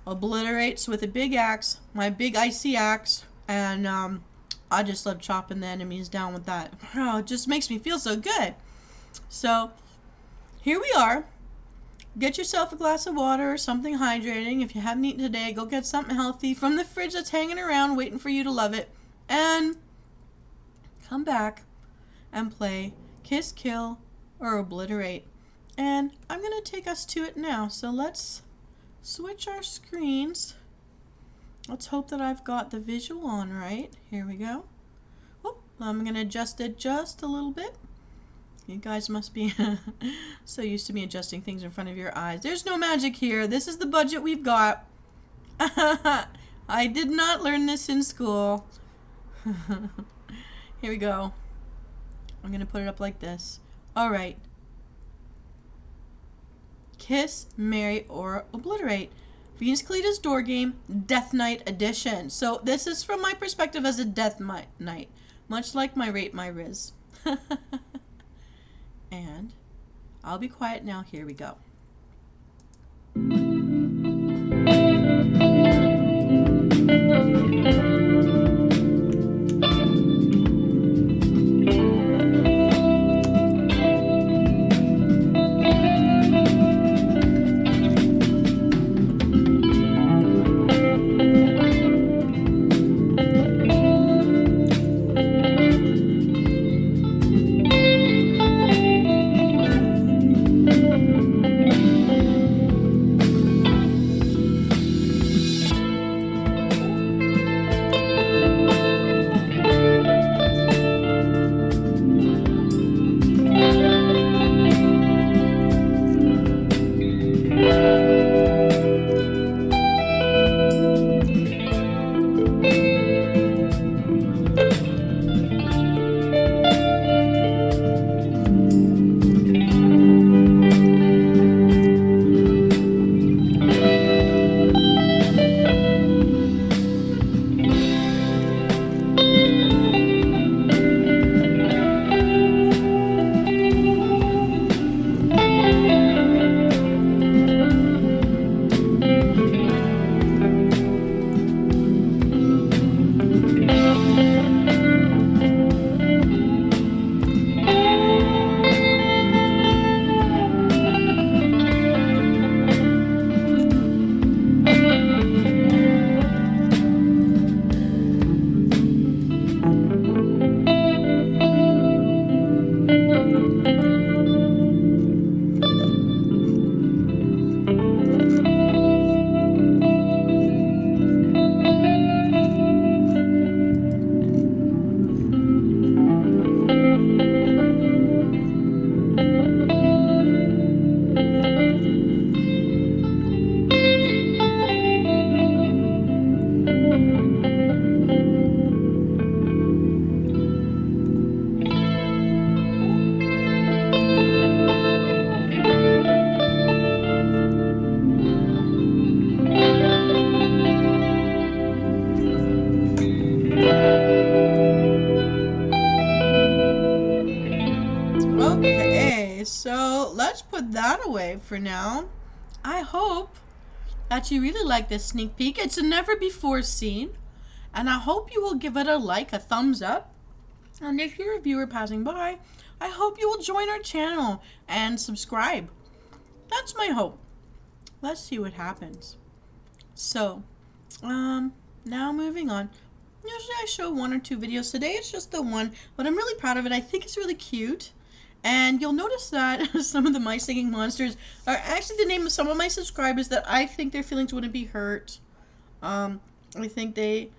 A: obliterates with a big axe, my big icy axe, and I just love chopping the enemies down with that. Oh, it just makes me feel so good. So here we are. Get yourself a glass of water or something hydrating. If you haven't eaten today, go get something healthy from the fridge that's hanging around waiting for you to love it. And come back and play Kiss, Kill, or Obliterate. And I'm going to take us to it now. So let's switch our screens. Let's hope that I've got the visual on right. Here we go. Oh, I'm going to adjust it just a little bit. You guys must be so used to me adjusting things in front of your eyes. There's no magic here. This is the budget we've got. I did not learn this in school. Here we go. I'm going to put it up like this. All right. Kiss, Marry, or Obliterate. Venus Kalita's Door Game, Death Knight Edition. So this is from my perspective as a Death Knight. Much like my Rate My Riz. And I'll be quiet now. Here we go. So let's put that away for now. I hope that you really like this sneak peek. It's a never before seen, and I hope you will give it a like, a thumbs up. And if you're a viewer passing by, I hope you will join our channel and subscribe. That's my hope. Let's see what happens. So, now moving on. Usually I show 1 or 2 videos. Today it's just the one, but I'm really proud of it. I think it's really cute. And you'll notice that some of the My Singing Monsters are actually the name of some of my subscribers that I think their feelings wouldn't be hurt. I think they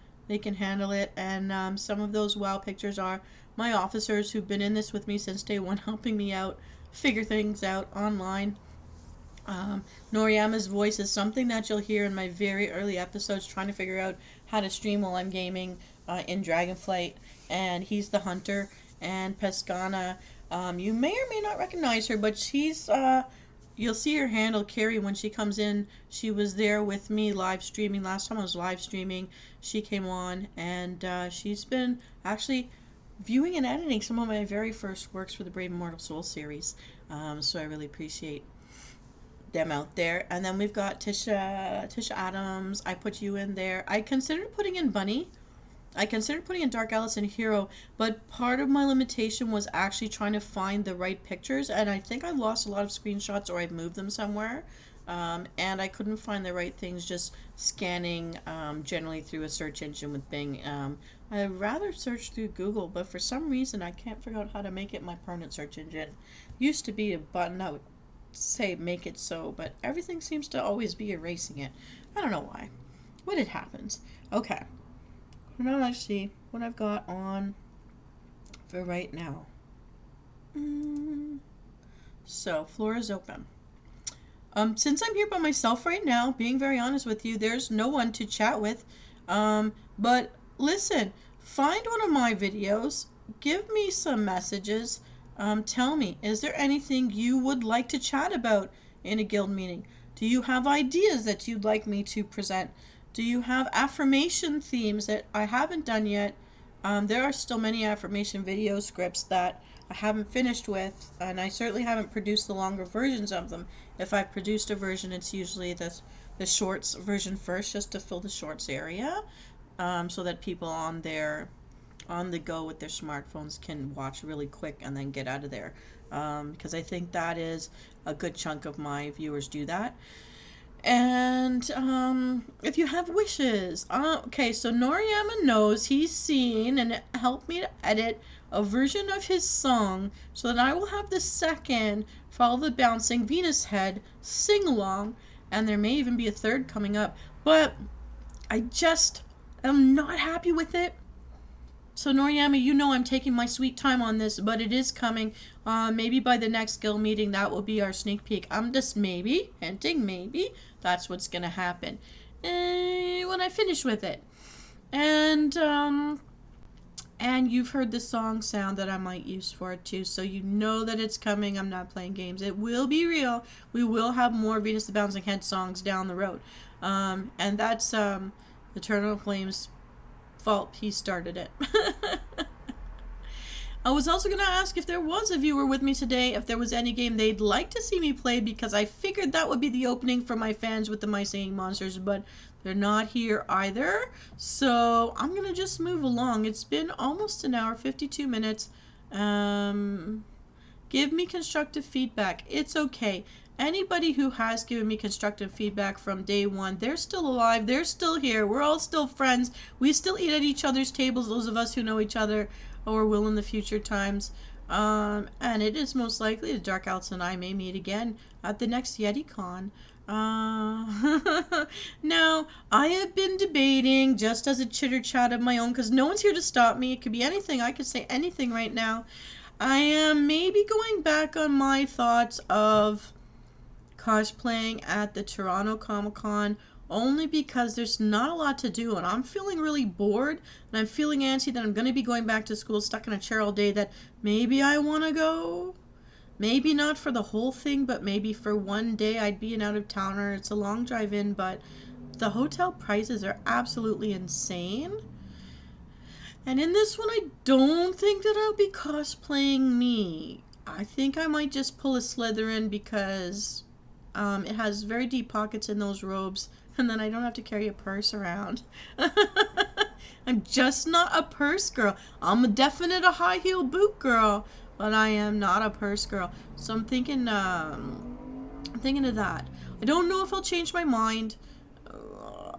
A: can handle it. And some of those WOW pictures are my officers who've been in this with me since day 1, helping me out, figure things out online. Noriyama's voice is something that you'll hear in my very early episodes, trying to figure out how to stream while I'm gaming in Dragonflight. And he's the hunter. And Pescana, you may or may not recognize her, but she's, you'll see her handle, Carrie, when she comes in. She was there with me live streaming. Last time I was live streaming, she came on, and she's been actually viewing and editing some of my very first works for the Brave Immortal Soul series. So I really appreciate them out there. And then we've got Tisha Adams. I put you in there. I considered putting in Bunny. I considered putting in Dark Alice and Hero, but part of my limitation was actually trying to find the right pictures, and I think I lost a lot of screenshots or I've moved them somewhere, and I couldn't find the right things just scanning generally through a search engine with Bing. I'd rather search through Google, but for some reason I can't figure out how to make it my permanent search engine. Used to be a button that would say make it so, but everything seems to always be erasing it. I don't know why. What it happens. Okay. Now let's see what I've got on for right now. So, floor is open. Since I'm here by myself right now, being very honest with you, there's no one to chat with. But listen, find one of my videos, give me some messages, tell me, is there anything you would like to chat about in a guild meeting? Do you have ideas that you'd like me to present? Do you have affirmation themes that I haven't done yet? There are still many affirmation video scripts that I haven't finished with, and I certainly haven't produced the longer versions of them. If I've produced a version, it's usually the shorts version first, just to fill the shorts area, so that people on the go with their smartphones can watch really quick and then get out of there. Because I think that is a good chunk of my viewers do that. And if you have wishes, okay, so Noriyama knows he's seen and helped me to edit a version of his song so that I will have the second Follow the Bouncing Venus Head sing along, and there may even be a third coming up, but I just am not happy with it. So Noriyama, you know I'm taking my sweet time on this, but it is coming. Maybe by the next guild meeting, that will be our sneak peek. I'm just maybe, hinting maybe, that's what's going to happen when I finish with it. And you've heard the song sound that I might use for it too, so you know that it's coming. I'm not playing games. It will be real. We will have more Venus the Bouncing Head songs down the road. And that's Eternal Flames' fault. He started it. I was also going to ask if there was a viewer with me today, if there was any game they'd like to see me play, because I figured that would be the opening for my fans with the My Singing Monsters, but they're not here either. So I'm going to just move along. It's been almost an hour, 52 minutes. Give me constructive feedback. It's okay. Anybody who has given me constructive feedback from day one, they're still alive. They're still here. We're all still friends. We still eat at each other's tables, those of us who know each other or will in the future times. And it is most likely that Dark Alice and I may meet again at the next YetiCon. Now, I have been debating, just as a chitter chat of my own, because no one's here to stop me. It could be anything. I could say anything right now. I am maybe going back on my thoughts of cosplaying at the Toronto Comic-Con, only because there's not a lot to do, and I'm feeling really bored, and I'm feeling antsy that I'm going to be going back to school stuck in a chair all day, that maybe I want to go. Maybe not for the whole thing, but maybe for one day. I'd be an out-of-towner. It's a long drive in, but the hotel prices are absolutely insane. And in this one, I don't think that I'll be cosplaying me. I think I might just pull a Slytherin because it has very deep pockets in those robes, and then I don't have to carry a purse around. I'm just not a purse girl. I'm a high heel boot girl, but I am not a purse girl. So I'm thinking of that. I don't know if I'll change my mind.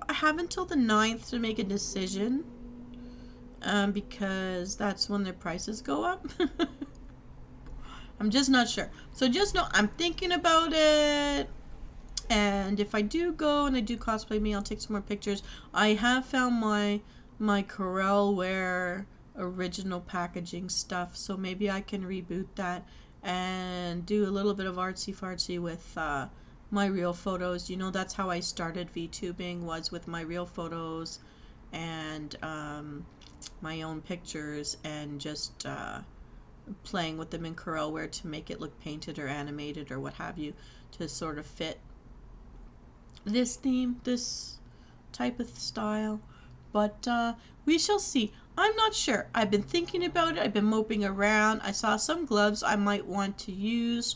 A: I have until the 9th to make a decision, because that's when their prices go up. I'm just not sure. So just know I'm thinking about it. And if I do go and I do cosplay me, I'll take some more pictures. I have found my Corelware original packaging stuff, so maybe I can reboot that and do a little bit of artsy fartsy with my real photos. You know, that's how I started VTubing, was with my real photos and my own pictures, and just playing with them in Corelware to make it look painted or animated or what have you, to sort of fit this theme, this type of style. But we shall see. I'm not sure. I've been thinking about it. I've been moping around. I saw some gloves I might want to use,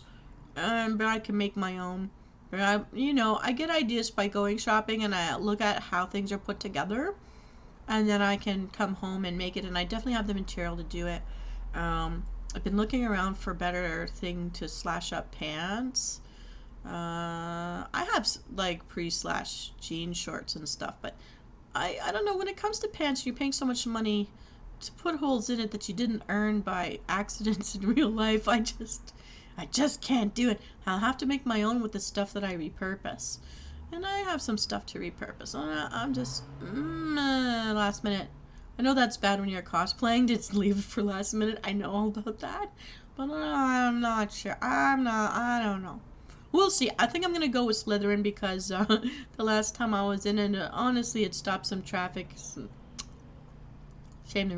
A: but I can make my own. Or I get ideas by going shopping, and I look at how things are put together, and then I can come home and make it. And I definitely have the material to do it. I've been looking around for better thing to slash up pants. I have like pre-slash jean shorts and stuff, but I don't know, when it comes to pants, you're paying so much money to put holes in it that you didn't earn by accidents in real life. I just can't do it. I'll have to make my own with the stuff that I repurpose. And I have some stuff to repurpose. I'm just last minute. I know that's bad when you're cosplaying. Just leave it for last minute. I know all about that. But I'm not sure. I don't know. We'll see. I think I'm going to go with Slytherin because the last time I was in it, honestly, it stopped some traffic. Shame the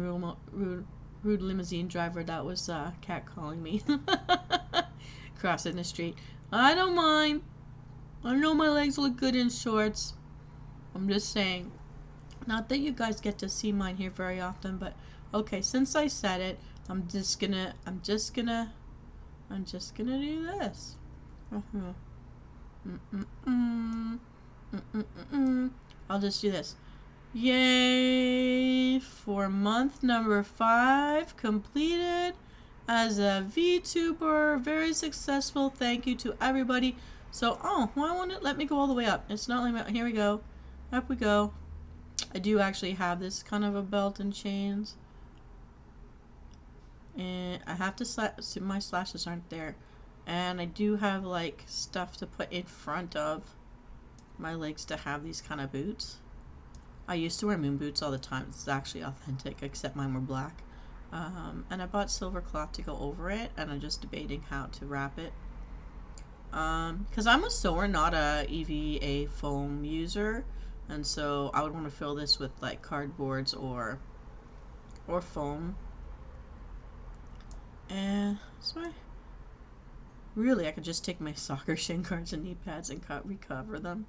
A: rude limousine driver that was catcalling me. Crossing the street. I don't mind. I know my legs look good in shorts. I'm just saying. Not that you guys get to see mine here very often, but okay, since I said it, I'm just gonna do this. I'll just do this. Yay for month number 5 completed as a VTuber. Very successful. Thank you to everybody. So, why won't it let me go all the way up? It's not letting me. Here we go. Up we go. I do actually have this kind of a belt and chains. And I have to my slashes aren't there. And I do have like stuff to put in front of my legs to have these kind of boots. I used to wear moon boots all the time. It's actually authentic, except mine were black. And I bought silver cloth to go over it, and I'm just debating how to wrap it. Because I'm a sewer, not a EVA foam user, and so I would want to fill this with like cardboards or foam. And so really, I could just take my soccer shin guards and knee pads and recover them.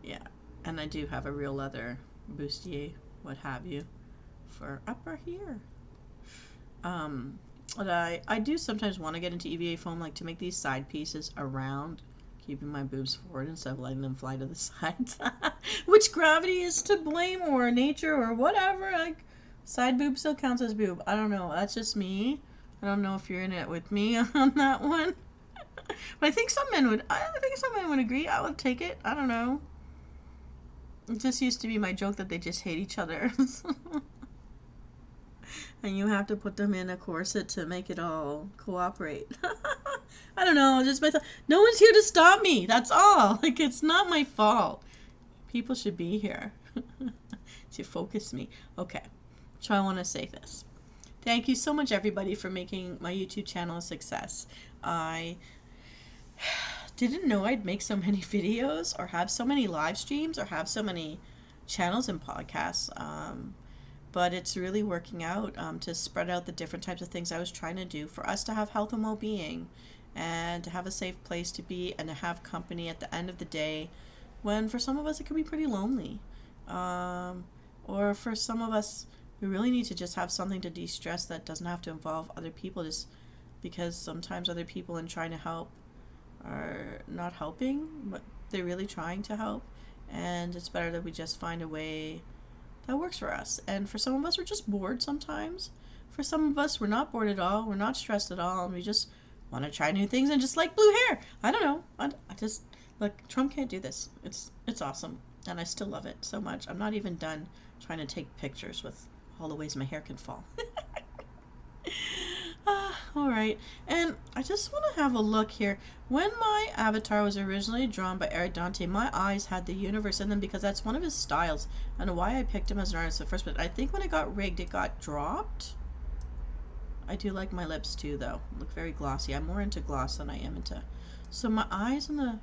A: Yeah, and I do have a real leather bustier, what have you, for upper here. But I do sometimes want to get into EVA foam, like to make these side pieces around, keeping my boobs forward instead of letting them fly to the sides. Which gravity is to blame, or nature, or whatever. Like, side boob still counts as boob. I don't know. That's just me. I don't know if you're in it with me on that one. But I think some men would. I think some men would agree. I would take it. I don't know. It just used to be my joke that they just hate each other. And you have to put them in a corset to make it all cooperate. I don't know. Just my thought. No one's here to stop me. That's all. Like, it's not my fault. People should be here to focus me. Okay. So I want to say this. Thank you so much, everybody, for making my YouTube channel a success. I didn't know I'd make so many videos, or have so many live streams, or have so many channels and podcasts. But it's really working out to spread out the different types of things I was trying to do for us to have health and well-being, and to have a safe place to be, and to have company at the end of the day, when for some of us it can be pretty lonely. Or for some of us, we really need to just have something to de-stress that doesn't have to involve other people, just because sometimes other people in trying to help are not helping, but they're really trying to help, and it's better that we just find a way that works for us. And for some of us, we're just bored sometimes. For some of us, we're not bored at all, we're not stressed at all, and we just want to try new things and just like blue hair. I don't know. I just, look, Trump can't do this. It's awesome, and I still love it so much. I'm not even done trying to take pictures with all the ways my hair can fall. Alright, and I just want to have a look here. When my avatar was originally drawn by Eric Dante, my eyes had the universe in them because that's one of his styles. I don't know why I picked him as an artist at first, but I think when it got rigged, it got dropped. I do like my lips too, though. Look very glossy. I'm more into gloss than I am into... So my eyes and the...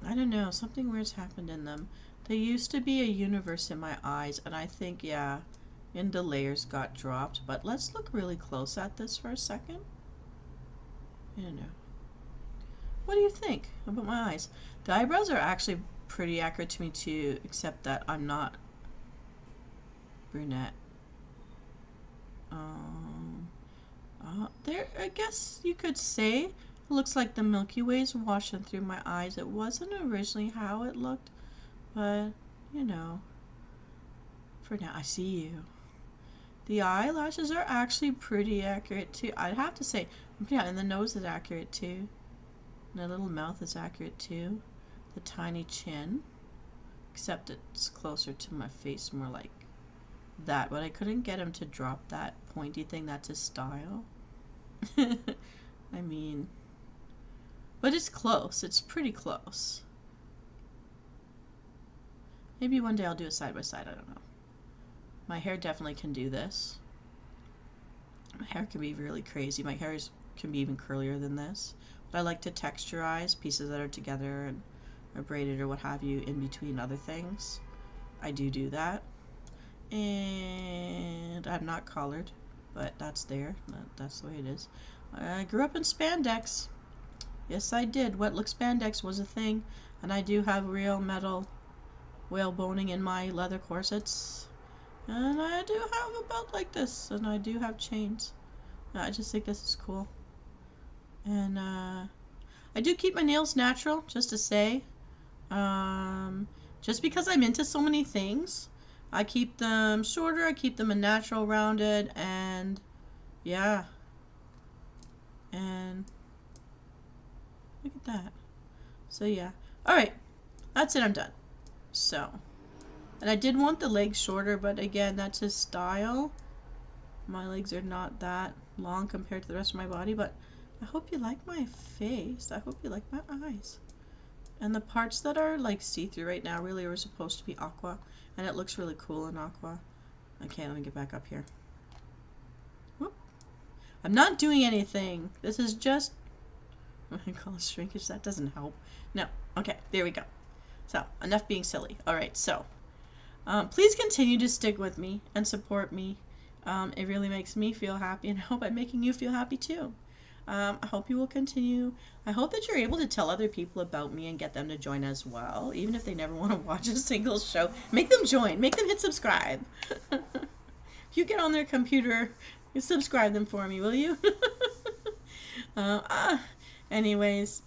A: I don't know, something weird's happened in them. There used to be a universe in my eyes, and I think, yeah... and the layers got dropped, but let's look really close at this for a second. I don't know. What do you think about my eyes? The eyebrows are actually pretty accurate to me too, except that I'm not brunette. There, I guess you could say It looks like the Milky Way is washing through my eyes. It wasn't originally how it looked, but you know, for now, I see you. The eyelashes are actually pretty accurate too. I'd have to say, yeah, and the nose is accurate too. And the little mouth is accurate too. The tiny chin, except it's closer to my face, more like that. But I couldn't get him to drop that pointy thing. That's his style. I mean, but it's close. It's pretty close. Maybe one day I'll do a side by side. I don't know. My hair definitely can do this. My hair can be really crazy. My hair can be even curlier than this. But I like to texturize pieces that are together and are braided or what have you in between other things. I do that. And I'm not collared, but that's there. That's the way it is. I grew up in spandex. Yes, I did. Wet look spandex was a thing. And I do have real metal whale boning in my leather corsets. And I do have a belt like this. And I do have chains. I just think this is cool. And I do keep my nails natural, just to say. Just because I'm into so many things. I keep them shorter, I keep them a natural rounded, and yeah. And look at that. So yeah. Alright. That's it, I'm done. So. And I did want the legs shorter, but again, that's his style. My legs are not that long compared to the rest of my body, but I hope you like my face. I hope you like my eyes. And the parts that are like see-through right now really are supposed to be aqua. And it looks really cool in aqua. Okay, let me get back up here. Whoop. I'm not doing anything. This is just... I call it shrinkage. That doesn't help. No. Okay, there we go. So, enough being silly. Alright, so. Please continue to stick with me and support me. It really makes me feel happy, and I hope I'm making you feel happy too. I hope you will continue. I hope that you're able to tell other people about me and get them to join as well, even if they never want to watch a single show. Make them join. Make them hit subscribe. If you get on their computer, you subscribe them for me, will you? Anyways,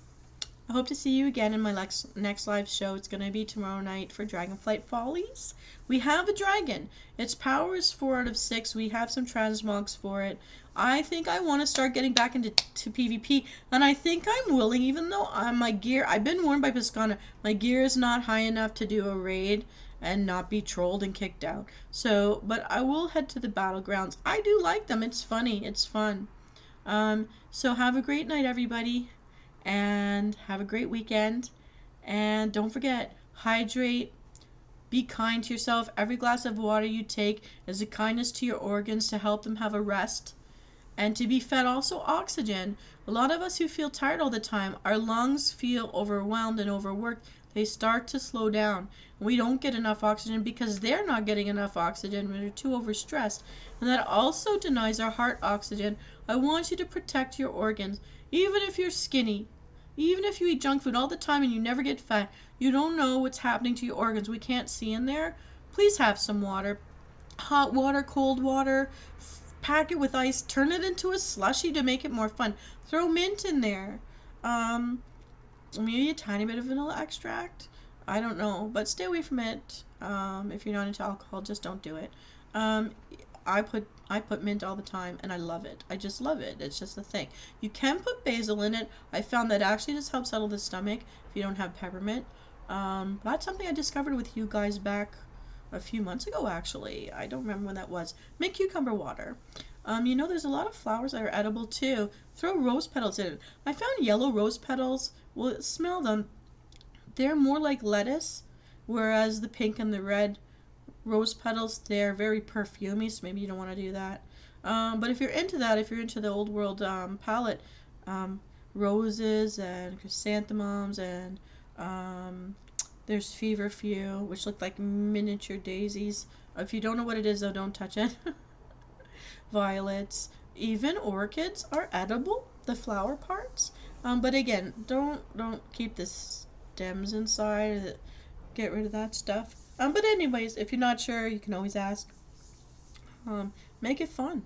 A: I hope to see you again in my next live show. It's going to be tomorrow night for Dragonflight Follies. We have a dragon. Its power is 4 out of 6. We have some transmogs for it. I think I want to start getting back into PvP, and I think I'm willing, even though my gear, I've been warned by Piscana, my gear is not high enough to do a raid and not be trolled and kicked out. So, but I will head to the battlegrounds. I do like them. It's funny. It's fun. So have a great night, everybody, and have a great weekend. And don't forget, hydrate. Be kind to yourself. Every glass of water you take is a kindness to your organs to help them have a rest. And to be fed also oxygen. A lot of us who feel tired all the time, our lungs feel overwhelmed and overworked. They start to slow down. We don't get enough oxygen because they're not getting enough oxygen when they're too overstressed. And that also denies our heart oxygen. I want you to protect your organs. Even if you're skinny, even if you eat junk food all the time and you never get fat, you don't know what's happening to your organs. We can't see in there. Please have some water. Hot water, cold water. Pack it with ice. Turn it into a slushie to make it more fun. Throw mint in there. Maybe a tiny bit of vanilla extract. I don't know. But stay away from it. If you're not into alcohol, just don't do it. I put mint all the time, and I love it. I just love it. It's just a thing. You can put basil in it. I found that actually just helps settle the stomach if you don't have peppermint. That's something I discovered with you guys back a few months ago, actually. I don't remember when that was. Make cucumber water. You know, there's a lot of flowers that are edible too. Throw rose petals in it. I found yellow rose petals. Well, smell them. They're more like lettuce, whereas the pink and the red rose petals, they're very perfumey, so maybe you don't want to do that. But if you're into that, if you're into the old world palette, roses and chrysanthemums and there's feverfew, which look like miniature daisies. If you don't know what it is, though, don't touch it. Violets. Even orchids are edible, the flower parts. But again, don't keep the stems inside. Get rid of that stuff. But anyways, if you're not sure, you can always ask. Make it fun.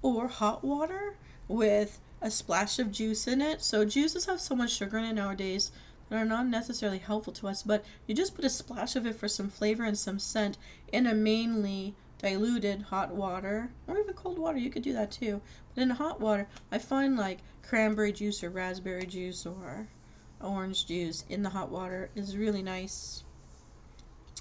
A: Or hot water with a splash of juice in it. So juices have so much sugar in it nowadays that are not necessarily helpful to us, but you just put a splash of it for some flavor and some scent in a mainly diluted hot water, or even cold water. You could do that too. But in hot water, I find like cranberry juice or raspberry juice or orange juice in the hot water is really nice.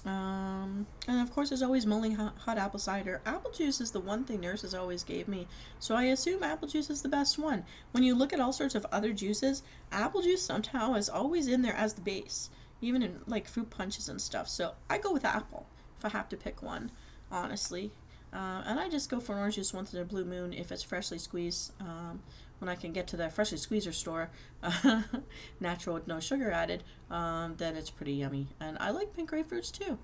A: And of course, there's always molding hot apple cider. Apple juice is the one thing nurses always gave me, so I assume apple juice is the best one. When you look at all sorts of other juices, apple juice somehow is always in there as the base, even in like fruit punches and stuff. So I go with apple if I have to pick one, honestly. And I just go for orange juice once in a blue moon if it's freshly squeezed. When I can get to the freshly squeezer store, natural with no sugar added, then it's pretty yummy. And I like pink grapefruits too.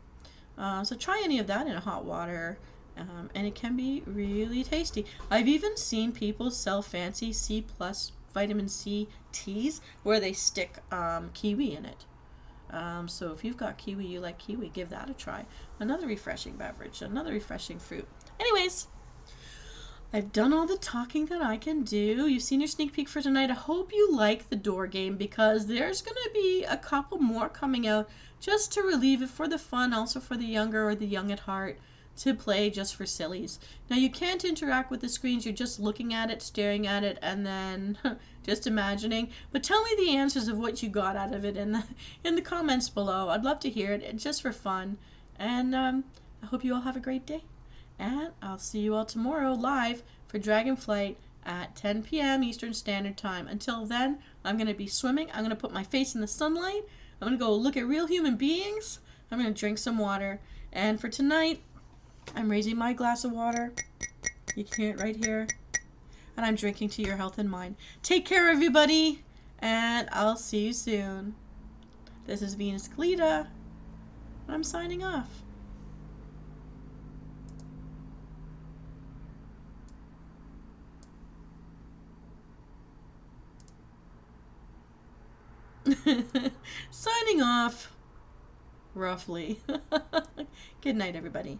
A: So try any of that in hot water, and it can be really tasty. I've even seen people sell fancy C plus vitamin C teas where they stick kiwi in it. So if you've got kiwi, you like kiwi, give that a try. Another refreshing beverage, another refreshing fruit. Anyways, I've done all the talking that I can do. You've seen your sneak peek for tonight. I hope you like the door game because there's going to be a couple more coming out just to relieve it for the fun, also for the younger or the young at heart to play just for sillies. Now you can't interact with the screens. You're just looking at it, staring at it, and then just imagining. But tell me the answers of what you got out of it in the comments below. I'd love to hear it, just for fun. And I hope you all have a great day. And I'll see you all tomorrow live for Dragonflight at 10 p.m. Eastern Standard Time. Until then, I'm going to be swimming. I'm going to put my face in the sunlight. I'm going to go look at real human beings. I'm going to drink some water. And for tonight, I'm raising my glass of water. You can hear it right here. And I'm drinking to your health and mind. Take care, everybody. And I'll see you soon. This is Venus Cleta. I'm signing off. Signing off, roughly. Good night, everybody.